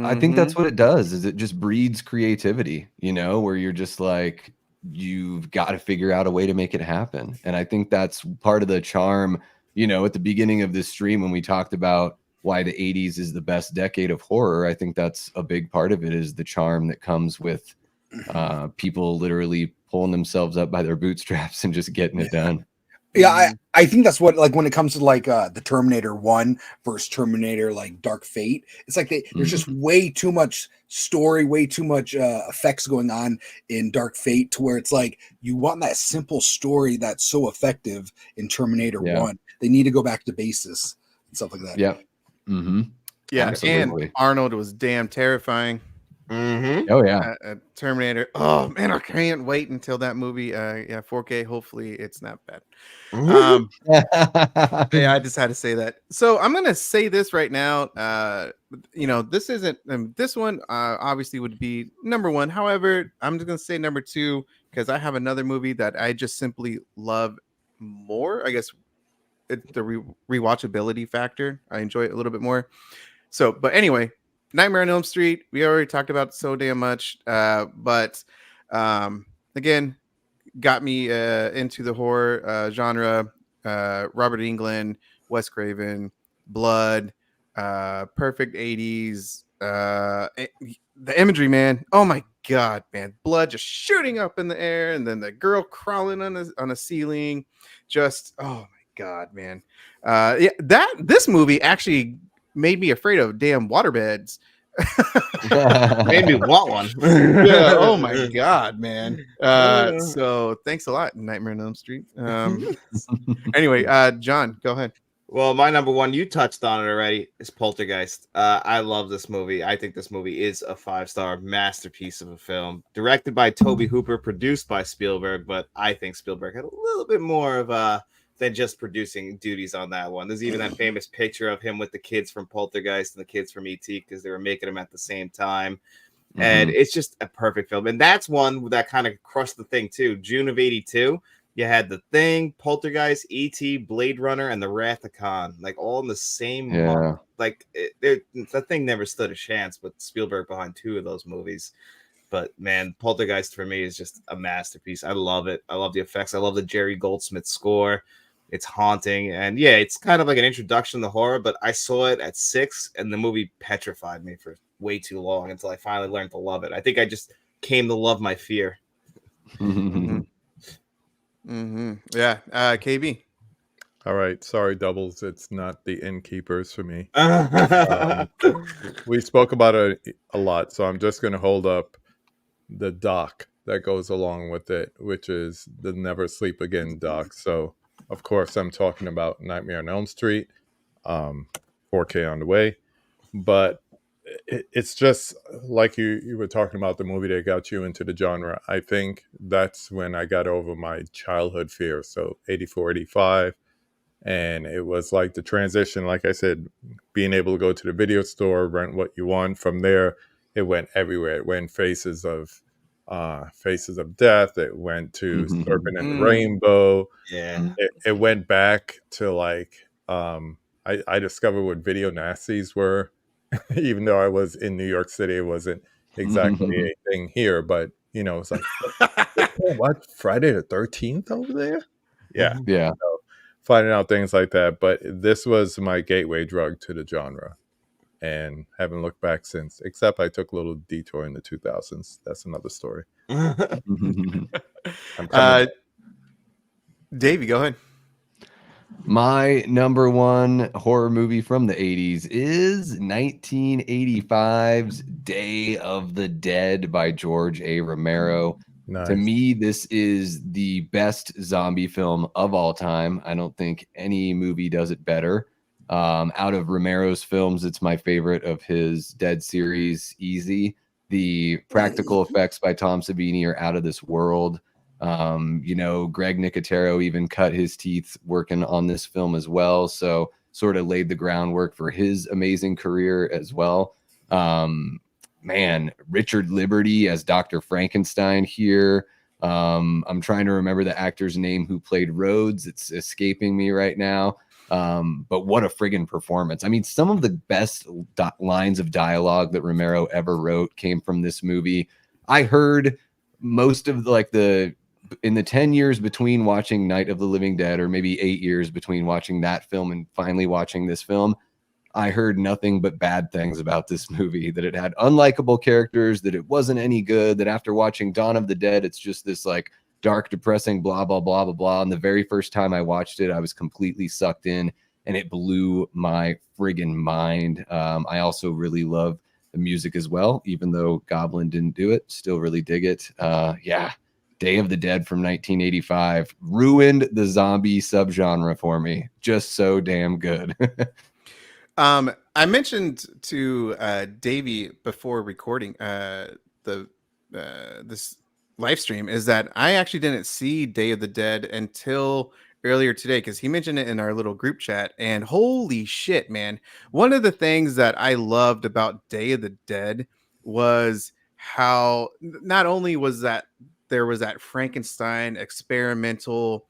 I think that's what it does, is it just breeds creativity, you know, where you're just like, you've got to figure out a way to make it happen. And I think that's part of the charm, you know, at the beginning of this stream when we talked about why the 80s is the best decade of horror. I think that's a big part of it, is the charm that comes with people literally pulling themselves up by their bootstraps and just getting it done. Yeah, I think that's what, like, when it comes to like the Terminator 1 versus Terminator like Dark Fate, it's like there's just way too much story, way too much effects going on in Dark Fate, to where it's like you want that simple story that's so effective in Terminator 1. They need to go back to basis and stuff like that. Yeah. Yeah, Absolutely. and Arnold was damn terrifying. Oh yeah, Terminator. Oh man, I can't wait until that movie. 4K. Hopefully, it's not bad. Yeah, I just had to say that. So I'm gonna say this right now. You know, this isn't this one. Obviously, would be number 1. However, I'm just gonna say number 2 because I have another movie that I just simply love more. I guess it's the rewatchability factor. I enjoy it a little bit more. So, but anyway. Nightmare on Elm Street, we already talked about so damn much, but again, got me into the horror genre. Robert Englund, Wes Craven, Blood, perfect 80s. The imagery, man. Oh my god, man! Blood just shooting up in the air, and then the girl crawling on a ceiling. Just oh my god, man. This movie actually made me afraid of damn waterbeds. Made me want one. Yeah, oh my god, man. So thanks a lot, Nightmare on Elm Street. Anyway, John, go ahead. Well, my number 1, you touched on it already, is Poltergeist. I love this movie. I think this movie is a 5-star masterpiece of a film. Directed by Tobe Hooper, produced by Spielberg, but I think Spielberg had a little bit more of than just producing duties on that one. There's even that famous picture of him with the kids from Poltergeist and the kids from E.T. because they were making them at the same time. And it's just a perfect film. And that's one that kind of crushed the thing too. June of 82, you had The Thing, Poltergeist, E.T., Blade Runner, and The Wrath of Khan, like all in the same month. Like that thing never stood a chance with Spielberg behind 2 of those movies. But man, Poltergeist for me is just a masterpiece. I love it. I love the effects. I love the Jerry Goldsmith score. It's haunting. And yeah, it's kind of like an introduction to horror, but I saw it at 6 and the movie petrified me for way too long until I finally learned to love it. I think I just came to love my fear. Yeah. KB. All right. Sorry, Doubles. It's not The Innkeepers for me. We spoke about it a lot, so I'm just going to hold up the doc that goes along with it, which is the Never Sleep Again doc. So, of course, I'm talking about Nightmare on Elm Street, 4K on the way. But it's just like you were talking about the movie that got you into the genre. I think that's when I got over my childhood fear. So 84, 85. And it was like the transition, like I said, being able to go to the video store, rent what you want. From there, it went everywhere. It went Faces of Death. It went to Serpent and the Rainbow. Yeah. It went back to like, I I discovered what video nasties were, even though I was in New York City. It wasn't exactly a thing here, but you know, it's like, what, Friday the 13th over there? Yeah. Yeah. So, finding out things like that. But this was my gateway drug to the genre, and haven't looked back since, except I took a little detour in the 2000s. That's another story. I'm coming back. Davey, go ahead. My number one horror movie from the 80s is 1985's Day of the Dead by George A. Romero. Nice. To me, this is the best zombie film of all time. I don't think any movie does it better. Out of Romero's films, it's my favorite of his Dead series, easy. The practical effects by Tom Savini are out of this world. You know, Greg Nicotero even cut his teeth working on this film as well. So sort of laid the groundwork for his amazing career as well. Man, Richard Liberty as Dr. Frankenstein here. I'm trying to remember the actor's name who played Rhodes. It's escaping me right now. But what a friggin' performance. I mean, some of the best lines of dialogue that Romero ever wrote came from this movie. I heard most of in the 10 years between watching Night of the Living Dead, or maybe 8 years between watching that film and finally watching this film, I heard nothing but bad things about this movie, that it had unlikable characters, that it wasn't any good, that after watching Dawn of the Dead, it's just this like dark, depressing, blah, blah, blah, blah, blah. And the very first time I watched it, I was completely sucked in, and it blew my friggin' mind. I also really love the music as well, even though Goblin didn't do it. Still really dig it. Yeah. Day of the Dead from 1985 ruined the zombie subgenre for me. Just so damn good. I mentioned to Davey before recording this live stream is that I actually didn't see Day of the Dead until earlier today, because he mentioned it in our little group chat, and holy shit, man. One of the things that I loved about Day of the Dead was how not only was that there was that Frankenstein experimental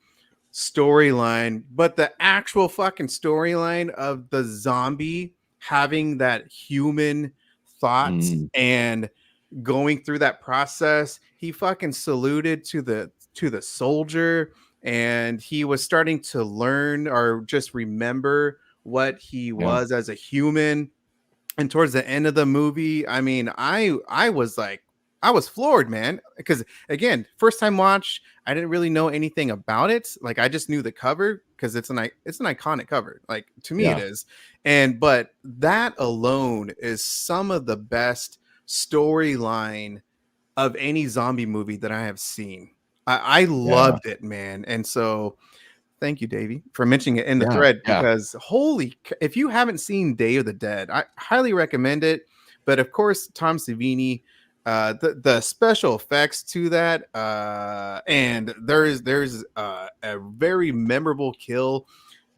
storyline, but the actual fucking storyline of the zombie having that human thoughts and going through that process. He fucking saluted to the soldier, and he was starting to learn or just remember what he was as a human. And towards the end of the movie, I mean, I was like, I was floored, man, because again, first time watch, I didn't really know anything about it. Like, I just knew the cover because it's an iconic cover. Like, to me, it is. But that alone is some of the best storyline of any zombie movie that I have seen. I loved it, man. And so thank you, Davey, for mentioning it in the thread, because if you haven't seen Day of the Dead, I highly recommend it. But of course, Tom Savini, the special effects to that, and there's a very memorable kill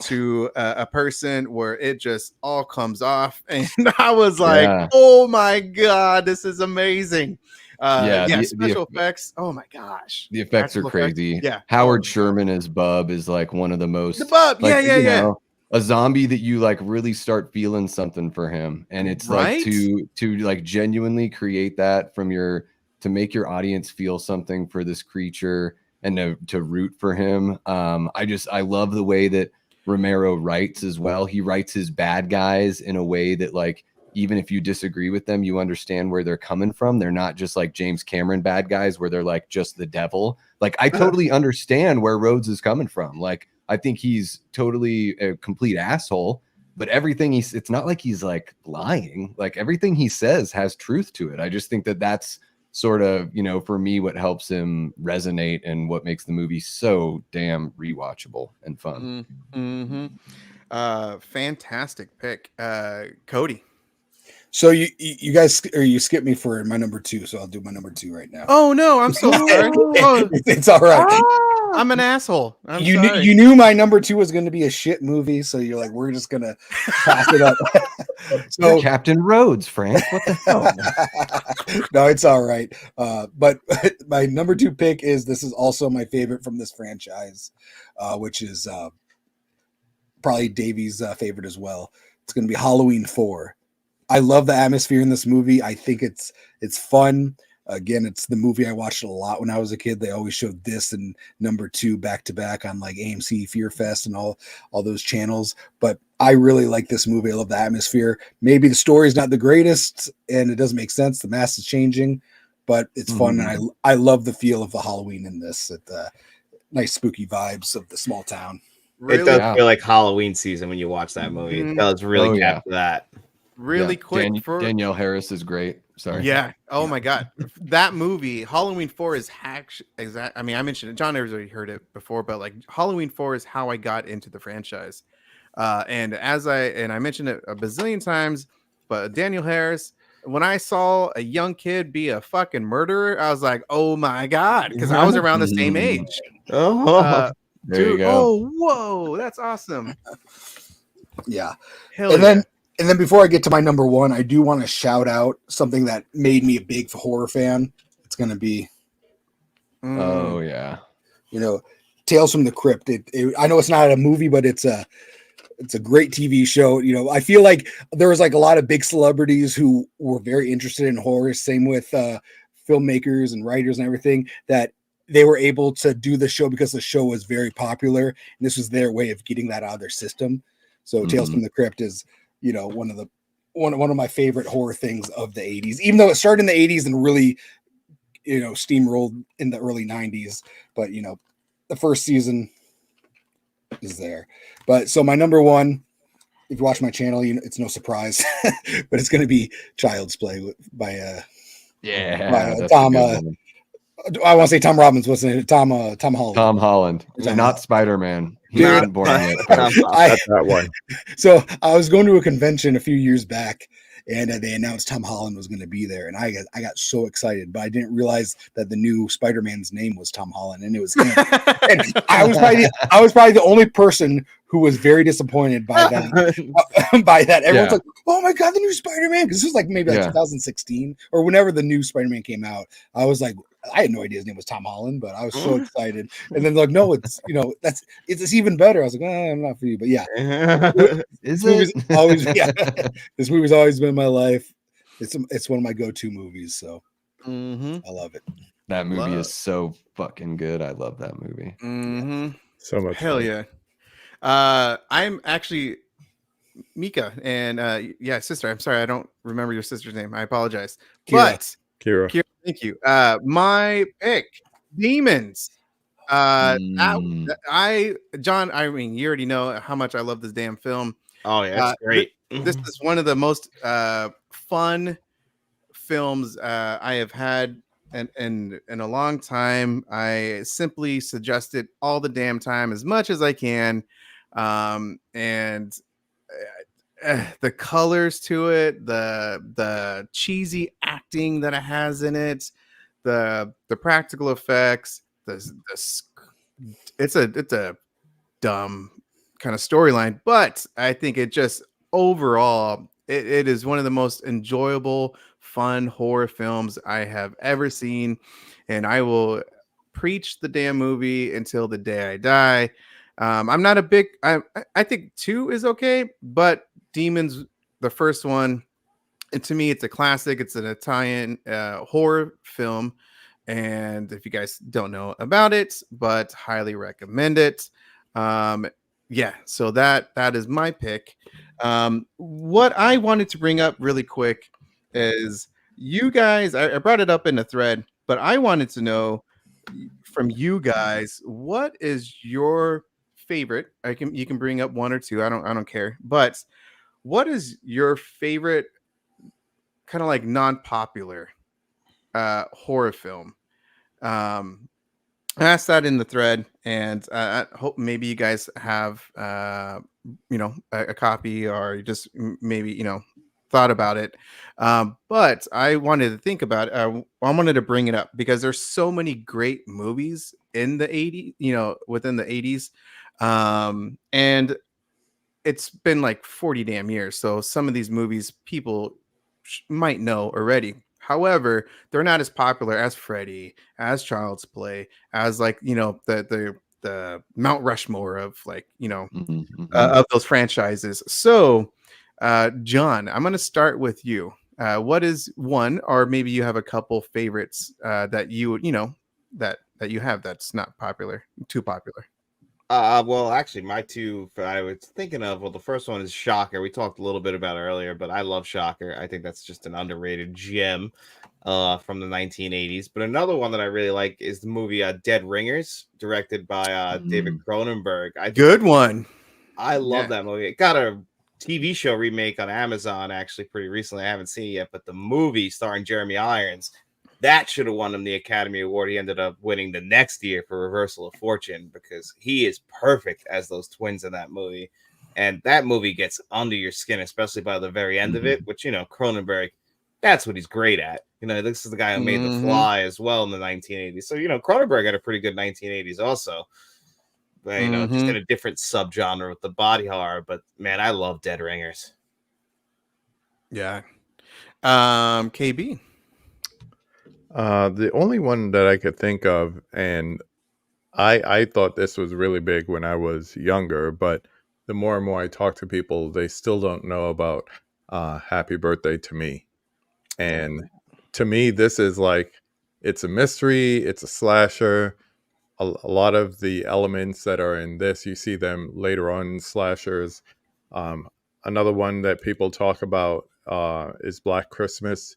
to a person where it just all comes off, and I was like, oh my god, this is amazing. Special effects, oh my gosh, the effects are crazy. Howard Sherman as Bub is like one of the most know, a zombie that you like really start feeling something for him, and it's like to like genuinely create that to make your audience feel something for this creature and to root for him. I love the way that Romero writes as well. He writes his bad guys in a way that, like, even if you disagree with them, you understand where they're coming from. They're not just like James Cameron bad guys where they're like just the devil. Like, I totally understand where Rhodes is coming from. Like, I think he's totally a complete asshole, but everything it's not like he's like lying. Like, everything he says has truth to it. I just think that that's sort of, you know, for me, what helps him resonate and what makes the movie so damn rewatchable and fun. Fantastic pick. Cody. So you guys, or you skipped me for my number 2, so I'll do my number 2 right now. Oh no, I'm so sorry. It's all right. I'm an asshole. You knew my number 2 was going to be a shit movie, so you're like, we're just gonna pass it up. So you're Captain Rhodes, Frank. What the hell? No, it's all right. But my number 2 pick is also my favorite from this franchise, which is probably Davey's favorite as well. It's going to be Halloween 4. I love the atmosphere in this movie. I think it's fun. Again, it's the movie I watched a lot when I was a kid. They always showed this and number 2 back to back on like AMC Fear Fest and all those channels. But I really like this movie. I love the atmosphere. Maybe the story is not the greatest and it doesn't make sense. The mask is changing, but it's fun. And I love the feel of the Halloween in this. Nice spooky vibes of the small town. It does feel like Halloween season when you watch that movie. It does really capture that. Really quick. Danielle Harris is great. Sorry. Yeah. Oh my God. That movie, Halloween 4 is exact. I mean, I mentioned it. John has already heard it before, but like Halloween 4 is how I got into the franchise. And I mentioned it a bazillion times, but Danielle Harris, when I saw a young kid be a fucking murderer, I was like, oh my God, because I was around the same age. There Dude, you go. oh, whoa, that's awesome. Yeah. Hell And then before I get to my number 1, I do want to shout out something that made me a big horror fan. It's going to be, Oh yeah, Tales from the Crypt. I know it's not a movie, but it's a great TV show. I feel like there was like a lot of big celebrities who were very interested in horror. Same with filmmakers and writers and everything, that they were able to do the show because the show was very popular. And this was their way of getting that out of their system. So Tales from the Crypt is, one of my favorite horror things of the 80s, even though it started in the 80s and really, steamrolled in the early 90s. But, the first season is there. But so my number 1, if you watch my channel, it's no surprise, but it's going to be Child's Play by Tom. I want to say Tom Robbins, wasn't it? Tom Holland. Tom Holland, not Spider-Man. He's Dude, not born yet. That's that one. So I was going to a convention a few years back, and they announced Tom Holland was going to be there, and I got so excited, but I didn't realize that the new Spider-Man's name was Tom Holland, and it was him. And I was probably the only person who was very disappointed by that. By that, everyone's like, "Oh my God, the new Spider-Man!" Because this was like maybe 2016 or whenever the new Spider-Man came out. I was like, I had no idea his name was Tom Holland, but I was so excited. And then like, no, it's it's even better. I was like, I'm not for you, but yeah, this movie's always been my life. It's one of my go-to movies, so I love it. That movie is so fucking good. I love that movie. So much. Hell fun. yeah. I'm actually Mika, and sister. I'm sorry, I don't remember your sister's name. I apologize. Kira. Kira, thank you. My pick, Demons. John, I mean, you already know how much I love this damn film. Oh yeah, that's great. This is one of the most fun films I have had in a long time. I simply suggest it all the damn time as much as I can. And the colors to it, the cheesy acting that it has in it, the practical effects, it's a dumb kind of storyline, but I think it just overall it is one of the most enjoyable, fun horror films I have ever seen, and I will preach the damn movie until the day I die. I'm not a big. I think 2 is okay, but Demons, the first one, and to me, it's a classic. It's an Italian horror film, and if you guys don't know about it, but highly recommend it. So that is my pick. What I wanted to bring up really quick is you guys. I brought it up in a thread, but I wanted to know from you guys, what is your favorite? You can bring up 1 or 2. I don't care. But what is your favorite kind of like non-popular horror film? I asked that in the thread, and I hope maybe you guys have a copy, or you just maybe thought about it. But I wanted to think about it. I wanted to bring it up because there's so many great movies in the 80s, within the 80s. And it's been like 40 damn years. So some of these movies people might know already. However, they're not as popular as Freddy, as Child's Play, as like, the Mount Rushmore of like, Mhm. of those franchises. So, John, I'm going to start with you. What is one, or maybe you have a couple favorites that that you have that's not too popular? Well, actually, my two I was thinking of. Well, the first one is Shocker. We talked a little bit about it earlier, but I love Shocker. I think that's just an underrated gem from the 1980s. But another one that I really like is the movie Dead Ringers, directed by David Cronenberg. Good one. I love Yeah. that movie. It got a TV show remake on Amazon actually pretty recently. I haven't seen it yet, but the movie starring Jeremy Irons, that should have won him the Academy Award. He ended up winning the next year for Reversal of Fortune because he is perfect as those twins in that movie. And that movie gets under your skin, especially by the very end of it, which, Cronenberg, that's what he's great at. This is the guy who made The Fly as well in the 1980s. So, Cronenberg had a pretty good 1980s also. But, just in a different subgenre with the body horror. But, man, I love Dead Ringers. Yeah. KB. The only one that I could think of, and I thought this was really big when I was younger, but the more and more I talk to people, they still don't know about Happy Birthday to Me. And to me, this is like, it's a mystery, it's a slasher. A lot of the elements that are in this, you see them later on in slashers. Another one that people talk about is Black Christmas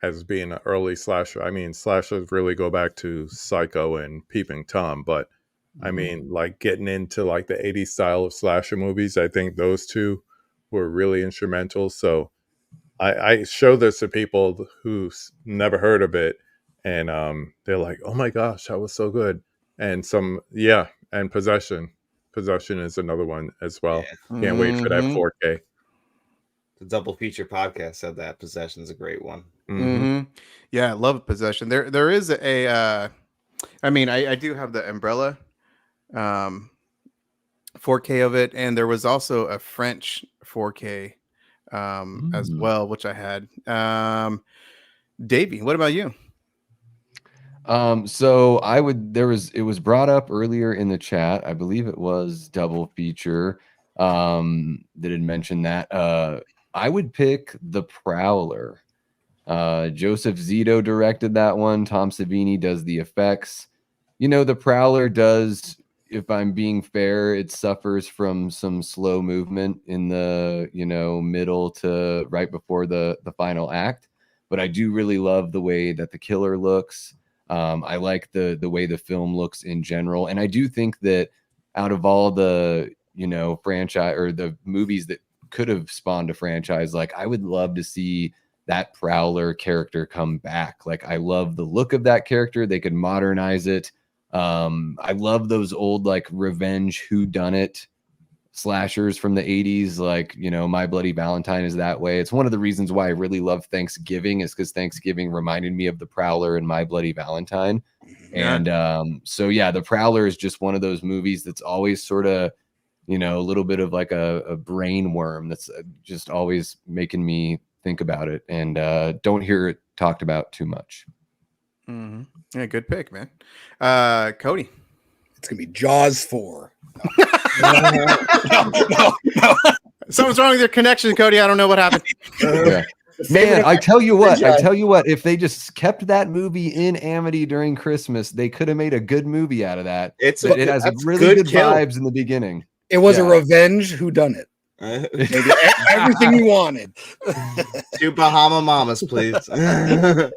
as being an early slasher. I mean, slashers really go back to Psycho and Peeping Tom, but I mean, like getting into like the 80s style of slasher movies, I think those two were really instrumental. So I show this to people who's never heard of it, and they're like, "Oh my gosh, that was so good!" And and Possession is another one as well. Yeah. Can't wait for that 4K. The Double Feature podcast said that Possession is a great one. Yeah, I love Possession. There is I mean, I do have the Umbrella 4K of it, and there was also a French 4K as well, which I had. Davey, what about you? So it was brought up earlier in the chat. I believe it was Double Feature that had mentioned that. I would pick The Prowler. Joseph Zito directed that one. Tom Savini does the effects. The Prowler does, if I'm being fair, it suffers from some slow movement in the, middle to right before the final act. But I do really love the way that the killer looks. I like the way the film looks in general. And I do think that out of all the, franchise or the movies that could have spawned a franchise, like I would love to see that Prowler character come back. Like I love the look of that character. They could modernize it. I love those old like revenge whodunit slashers from the 80s, like My Bloody Valentine is that way. It's one of the reasons why I really love Thanksgiving, is because Thanksgiving reminded me of The Prowler and My Bloody Valentine. And so yeah, The Prowler is just one of those movies that's always sort of a little bit of like a brain worm that's just always making me think about it, and don't hear it talked about too much. Yeah, good pick, man. Cody. It's gonna be Jaws 4. No. Something's wrong with your connection, Cody. I don't know what happened. Man, I tell you what, if they just kept that movie in Amity during Christmas, they could have made a good movie out of that. It has really good vibes in the beginning. It was a revenge whodunit. Maybe everything you wanted. 2 Bahama Mamas, please. No.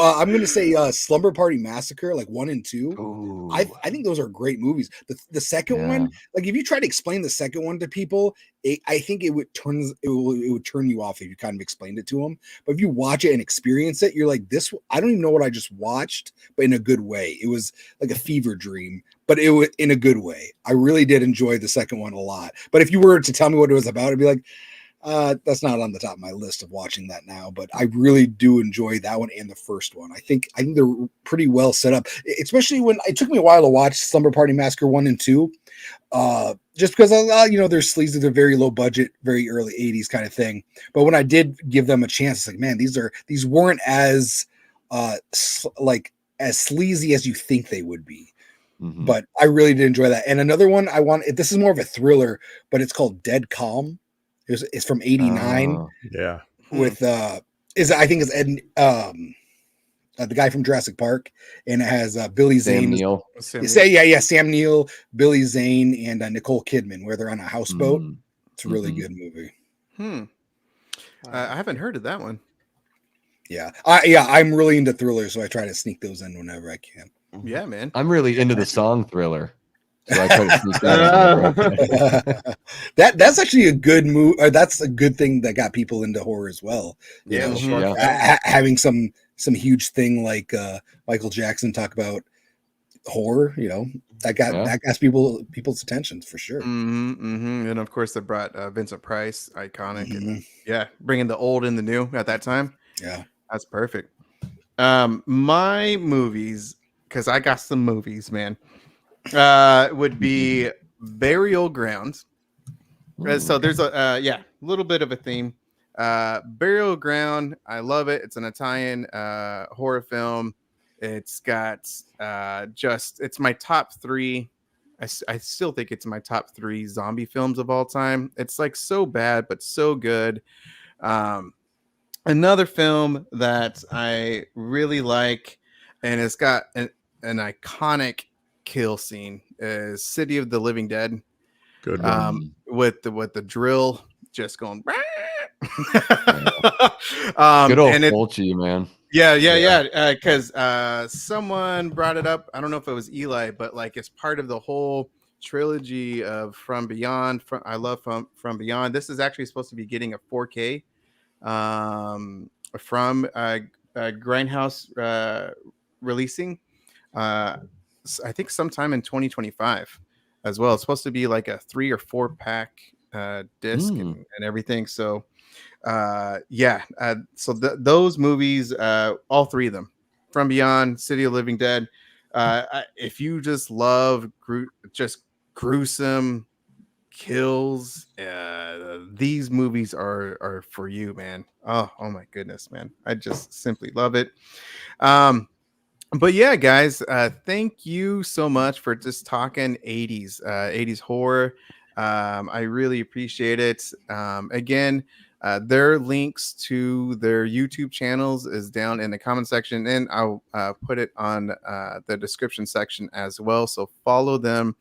I'm gonna say Slumber Party Massacre, like 1 and 2. Ooh. I think those are great movies. The second one, like if you try to explain the second one to people, I think it would turn you off if you kind of explained it to them. But if you watch it and experience it, you're like, this. I don't even know what I just watched, but in a good way. It was like a fever dream, but it was in a good way. I really did enjoy the second one a lot. But if you were to tell me what it was about, I'd be like, that's not on the top of my list of watching that now. But I really do enjoy that one and the first one. I think they're pretty well set up, especially when it took me a while to watch Slumber Party Massacre 1 and 2. Just because they're sleazy, they're very low budget, very early 80s kind of thing. But when I did give them a chance, it's like, man, these weren't as sleazy as you think they would be. But I really did enjoy that. And another one this is more of a thriller, but it's called Dead Calm. It's from '89 Yeah. with I think it's Ed the guy from Jurassic Park, and it has Billy Zane. Sam Neill, Billy Zane, and Nicole Kidman, where they're on a houseboat. It's a really good movie. I haven't heard of that one. Yeah, I'm really into thrillers, so I try to sneak those in whenever I can. Yeah, man. I'm really into the song Thriller, so I try to sneak that in. That's actually a good move, or that's a good thing that got people into horror as well. Having some huge thing like Michael Jackson talk about horror, that got people's attention for sure. And of course, they brought Vincent Price, iconic, and bringing the old and the new at that time. Yeah, that's perfect. My movies, because I got some movies, man, would be Burial Grounds. So there's a little bit of a theme. Burial Ground, I love it. It's an Italian horror film. It's got it's my top 3. I still think it's my top 3 zombie films of all time. It's like so bad, but so good. Another film that I really like, and it's got an iconic kill scene, is City of the Living Dead. Good one. With the drill just going. Good old Fulci, man. Yeah. Because someone brought it up. I don't know if it was Eli, but like it's part of the whole trilogy of From Beyond. I love From Beyond. This is actually supposed to be getting a 4K from Grindhouse releasing. I think sometime in 2025 as well. It's supposed to be like a 3 or 4 pack disc and everything. So so those movies, all 3 of them, From Beyond, City of Living Dead, if you just love just gruesome kills, these movies are for you, man. Oh my goodness, man, I just simply love it. But yeah, guys, thank you so much for just talking 80s horror. I really appreciate it. Again, their links to their YouTube channels is down in the comment section, and I'll put it on the description section as well. So follow them.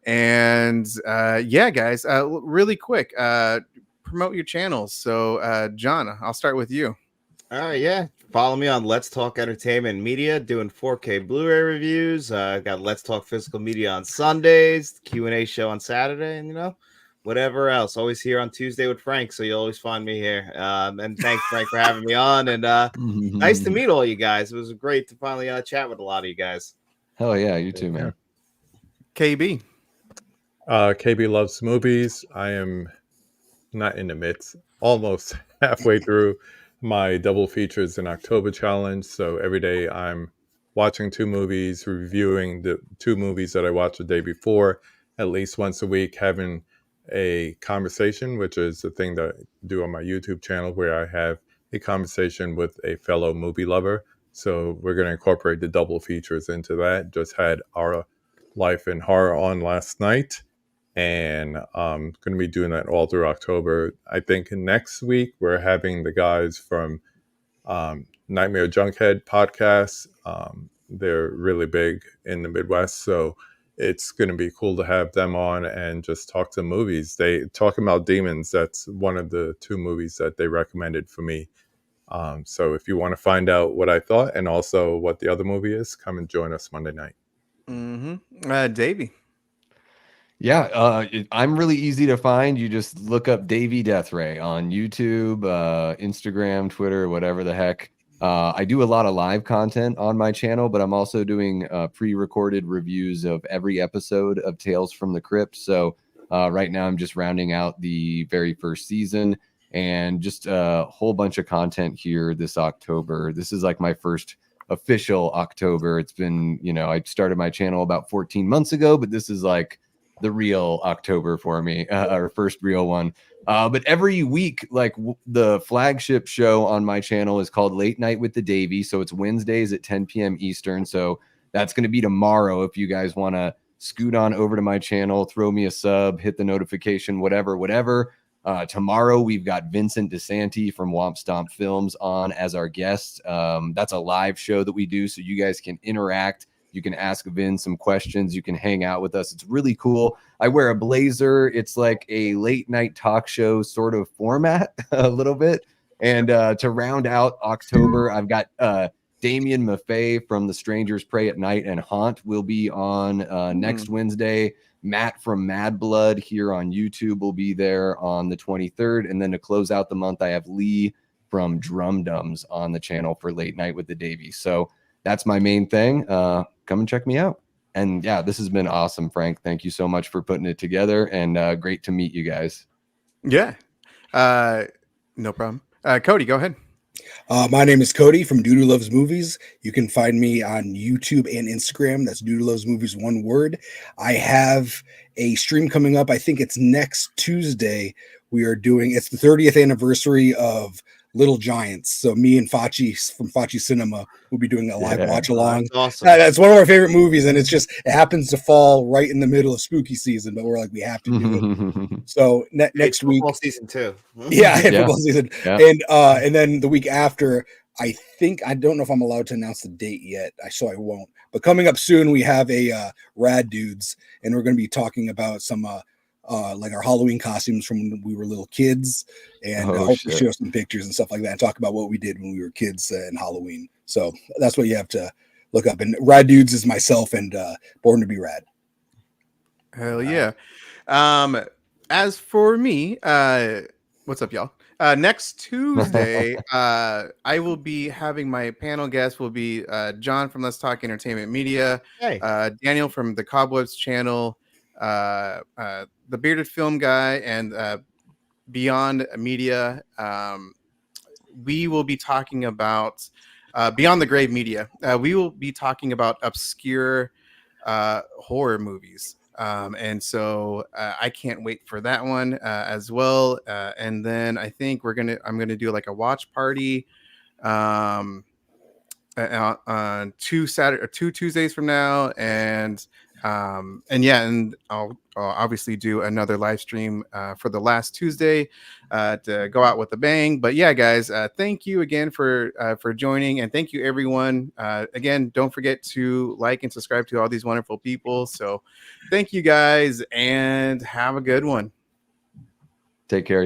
And guys, really quick, promote your channels. So John, I'll start with you. All right, follow me on Let's Talk Entertainment Media, doing 4K Blu-ray reviews. I've got Let's Talk Physical Media on Sundays, Q&A show on Saturday, and whatever else. Always here on Tuesday with Frank, so you'll always find me here. And thanks, Frank, for having me on. And nice to meet all you guys. It was great to finally chat with a lot of you guys. Hell yeah, you too, man. KB. KB loves movies. I am not in the midst, almost halfway through my double features in October challenge. So every day I'm watching 2 movies, reviewing the 2 movies that I watched the day before, at least once a week, having a conversation, which is the thing that I do on my YouTube channel, where I have a conversation with a fellow movie lover. So we're going to incorporate the double features into that. Just had Our Life in Horror on last night, and I'm going to be doing that all through October. I think next week we're having the guys from Nightmare Junkhead podcast. They're really big in the Midwest, so it's going to be cool to have them on and just talk to movies. They talking about Demons. That's one of the 2 movies that they recommended for me. So if you want to find out what I thought and also what the other movie is, come and join us Monday night. Davey. Yeah, I'm really easy to find. You just look up Davey Deathray on YouTube, Instagram, Twitter, whatever the heck. I do a lot of live content on my channel, but I'm also doing pre-recorded reviews of every episode of Tales from the Crypt. So right now I'm just rounding out the very first season, and just a whole bunch of content here this October. This is like my first official October. It's been, I started my channel about 14 months ago, but this is like the real October for me, our first real one. But every week, like the flagship show on my channel is called Late Night with the Davey. So it's Wednesdays at 10 p.m. Eastern. So that's going to be tomorrow. If you guys want to scoot on over to my channel, throw me a sub, hit the notification, whatever. Tomorrow we've got Vincent DeSanti from Womp Stomp Films on as our guest. That's a live show that we do, so you guys can interact. You can ask Vin some questions. You can hang out with us. It's really cool. I wear a blazer. It's like a late night talk show sort of format a little bit. And to round out October, I've got Damien Maffei from The Strangers Pray at Night and Haunt will be on next Wednesday. Matt from Mad Blood here on YouTube will be there on the 23rd. And then to close out the month, I have Lee from Drum Dums on the channel for Late Night with the Davies. So that's my main thing. Come and check me out. And yeah, this has been awesome, Frank. Thank you so much for putting it together, and great to meet you guys. Yeah. No problem. Cody, go ahead. My name is Cody from Doodoo Loves Movies. You can find me on YouTube and Instagram. That's Doodoo Loves Movies, one word. I have a stream coming up. I think it's next Tuesday. It's the 30th anniversary of Little Giants. So me and Fachi from Fachi Cinema will be doing a live watch along. That's awesome. That's one of our favorite movies, and it happens to fall right in the middle of spooky season, but we're like, we have to do it. So next week, football season 2. football season, Yeah. And then the week after, I don't know if I'm allowed to announce the date yet, so I won't. But coming up soon, we have a Rad Dudes, and we're going to be talking about some like our Halloween costumes from when we were little kids, and hopefully show some pictures and stuff like that, and talk about what we did when we were kids in Halloween. So that's what you have to look up. And Rad Dudes is myself and Born to Be Rad. Hell yeah. As for me, what's up, y'all? Next Tuesday, I will be having my panel guest will be John from Let's Talk Entertainment Media, Daniel from the Cobwebs channel, the Bearded Film Guy, and Beyond Media. We will be talking about Beyond the Grave Media. We will be talking about obscure horror movies. And so I can't wait for that one as well. And then I think I'm gonna do like a watch party on 2 Tuesdays from now, and I'll obviously do another live stream for the last Tuesday to go out with a bang. But yeah, guys, thank you again for joining, and thank you everyone. Again, don't forget to like and subscribe to all these wonderful people. So thank you guys, and have a good one. Take care.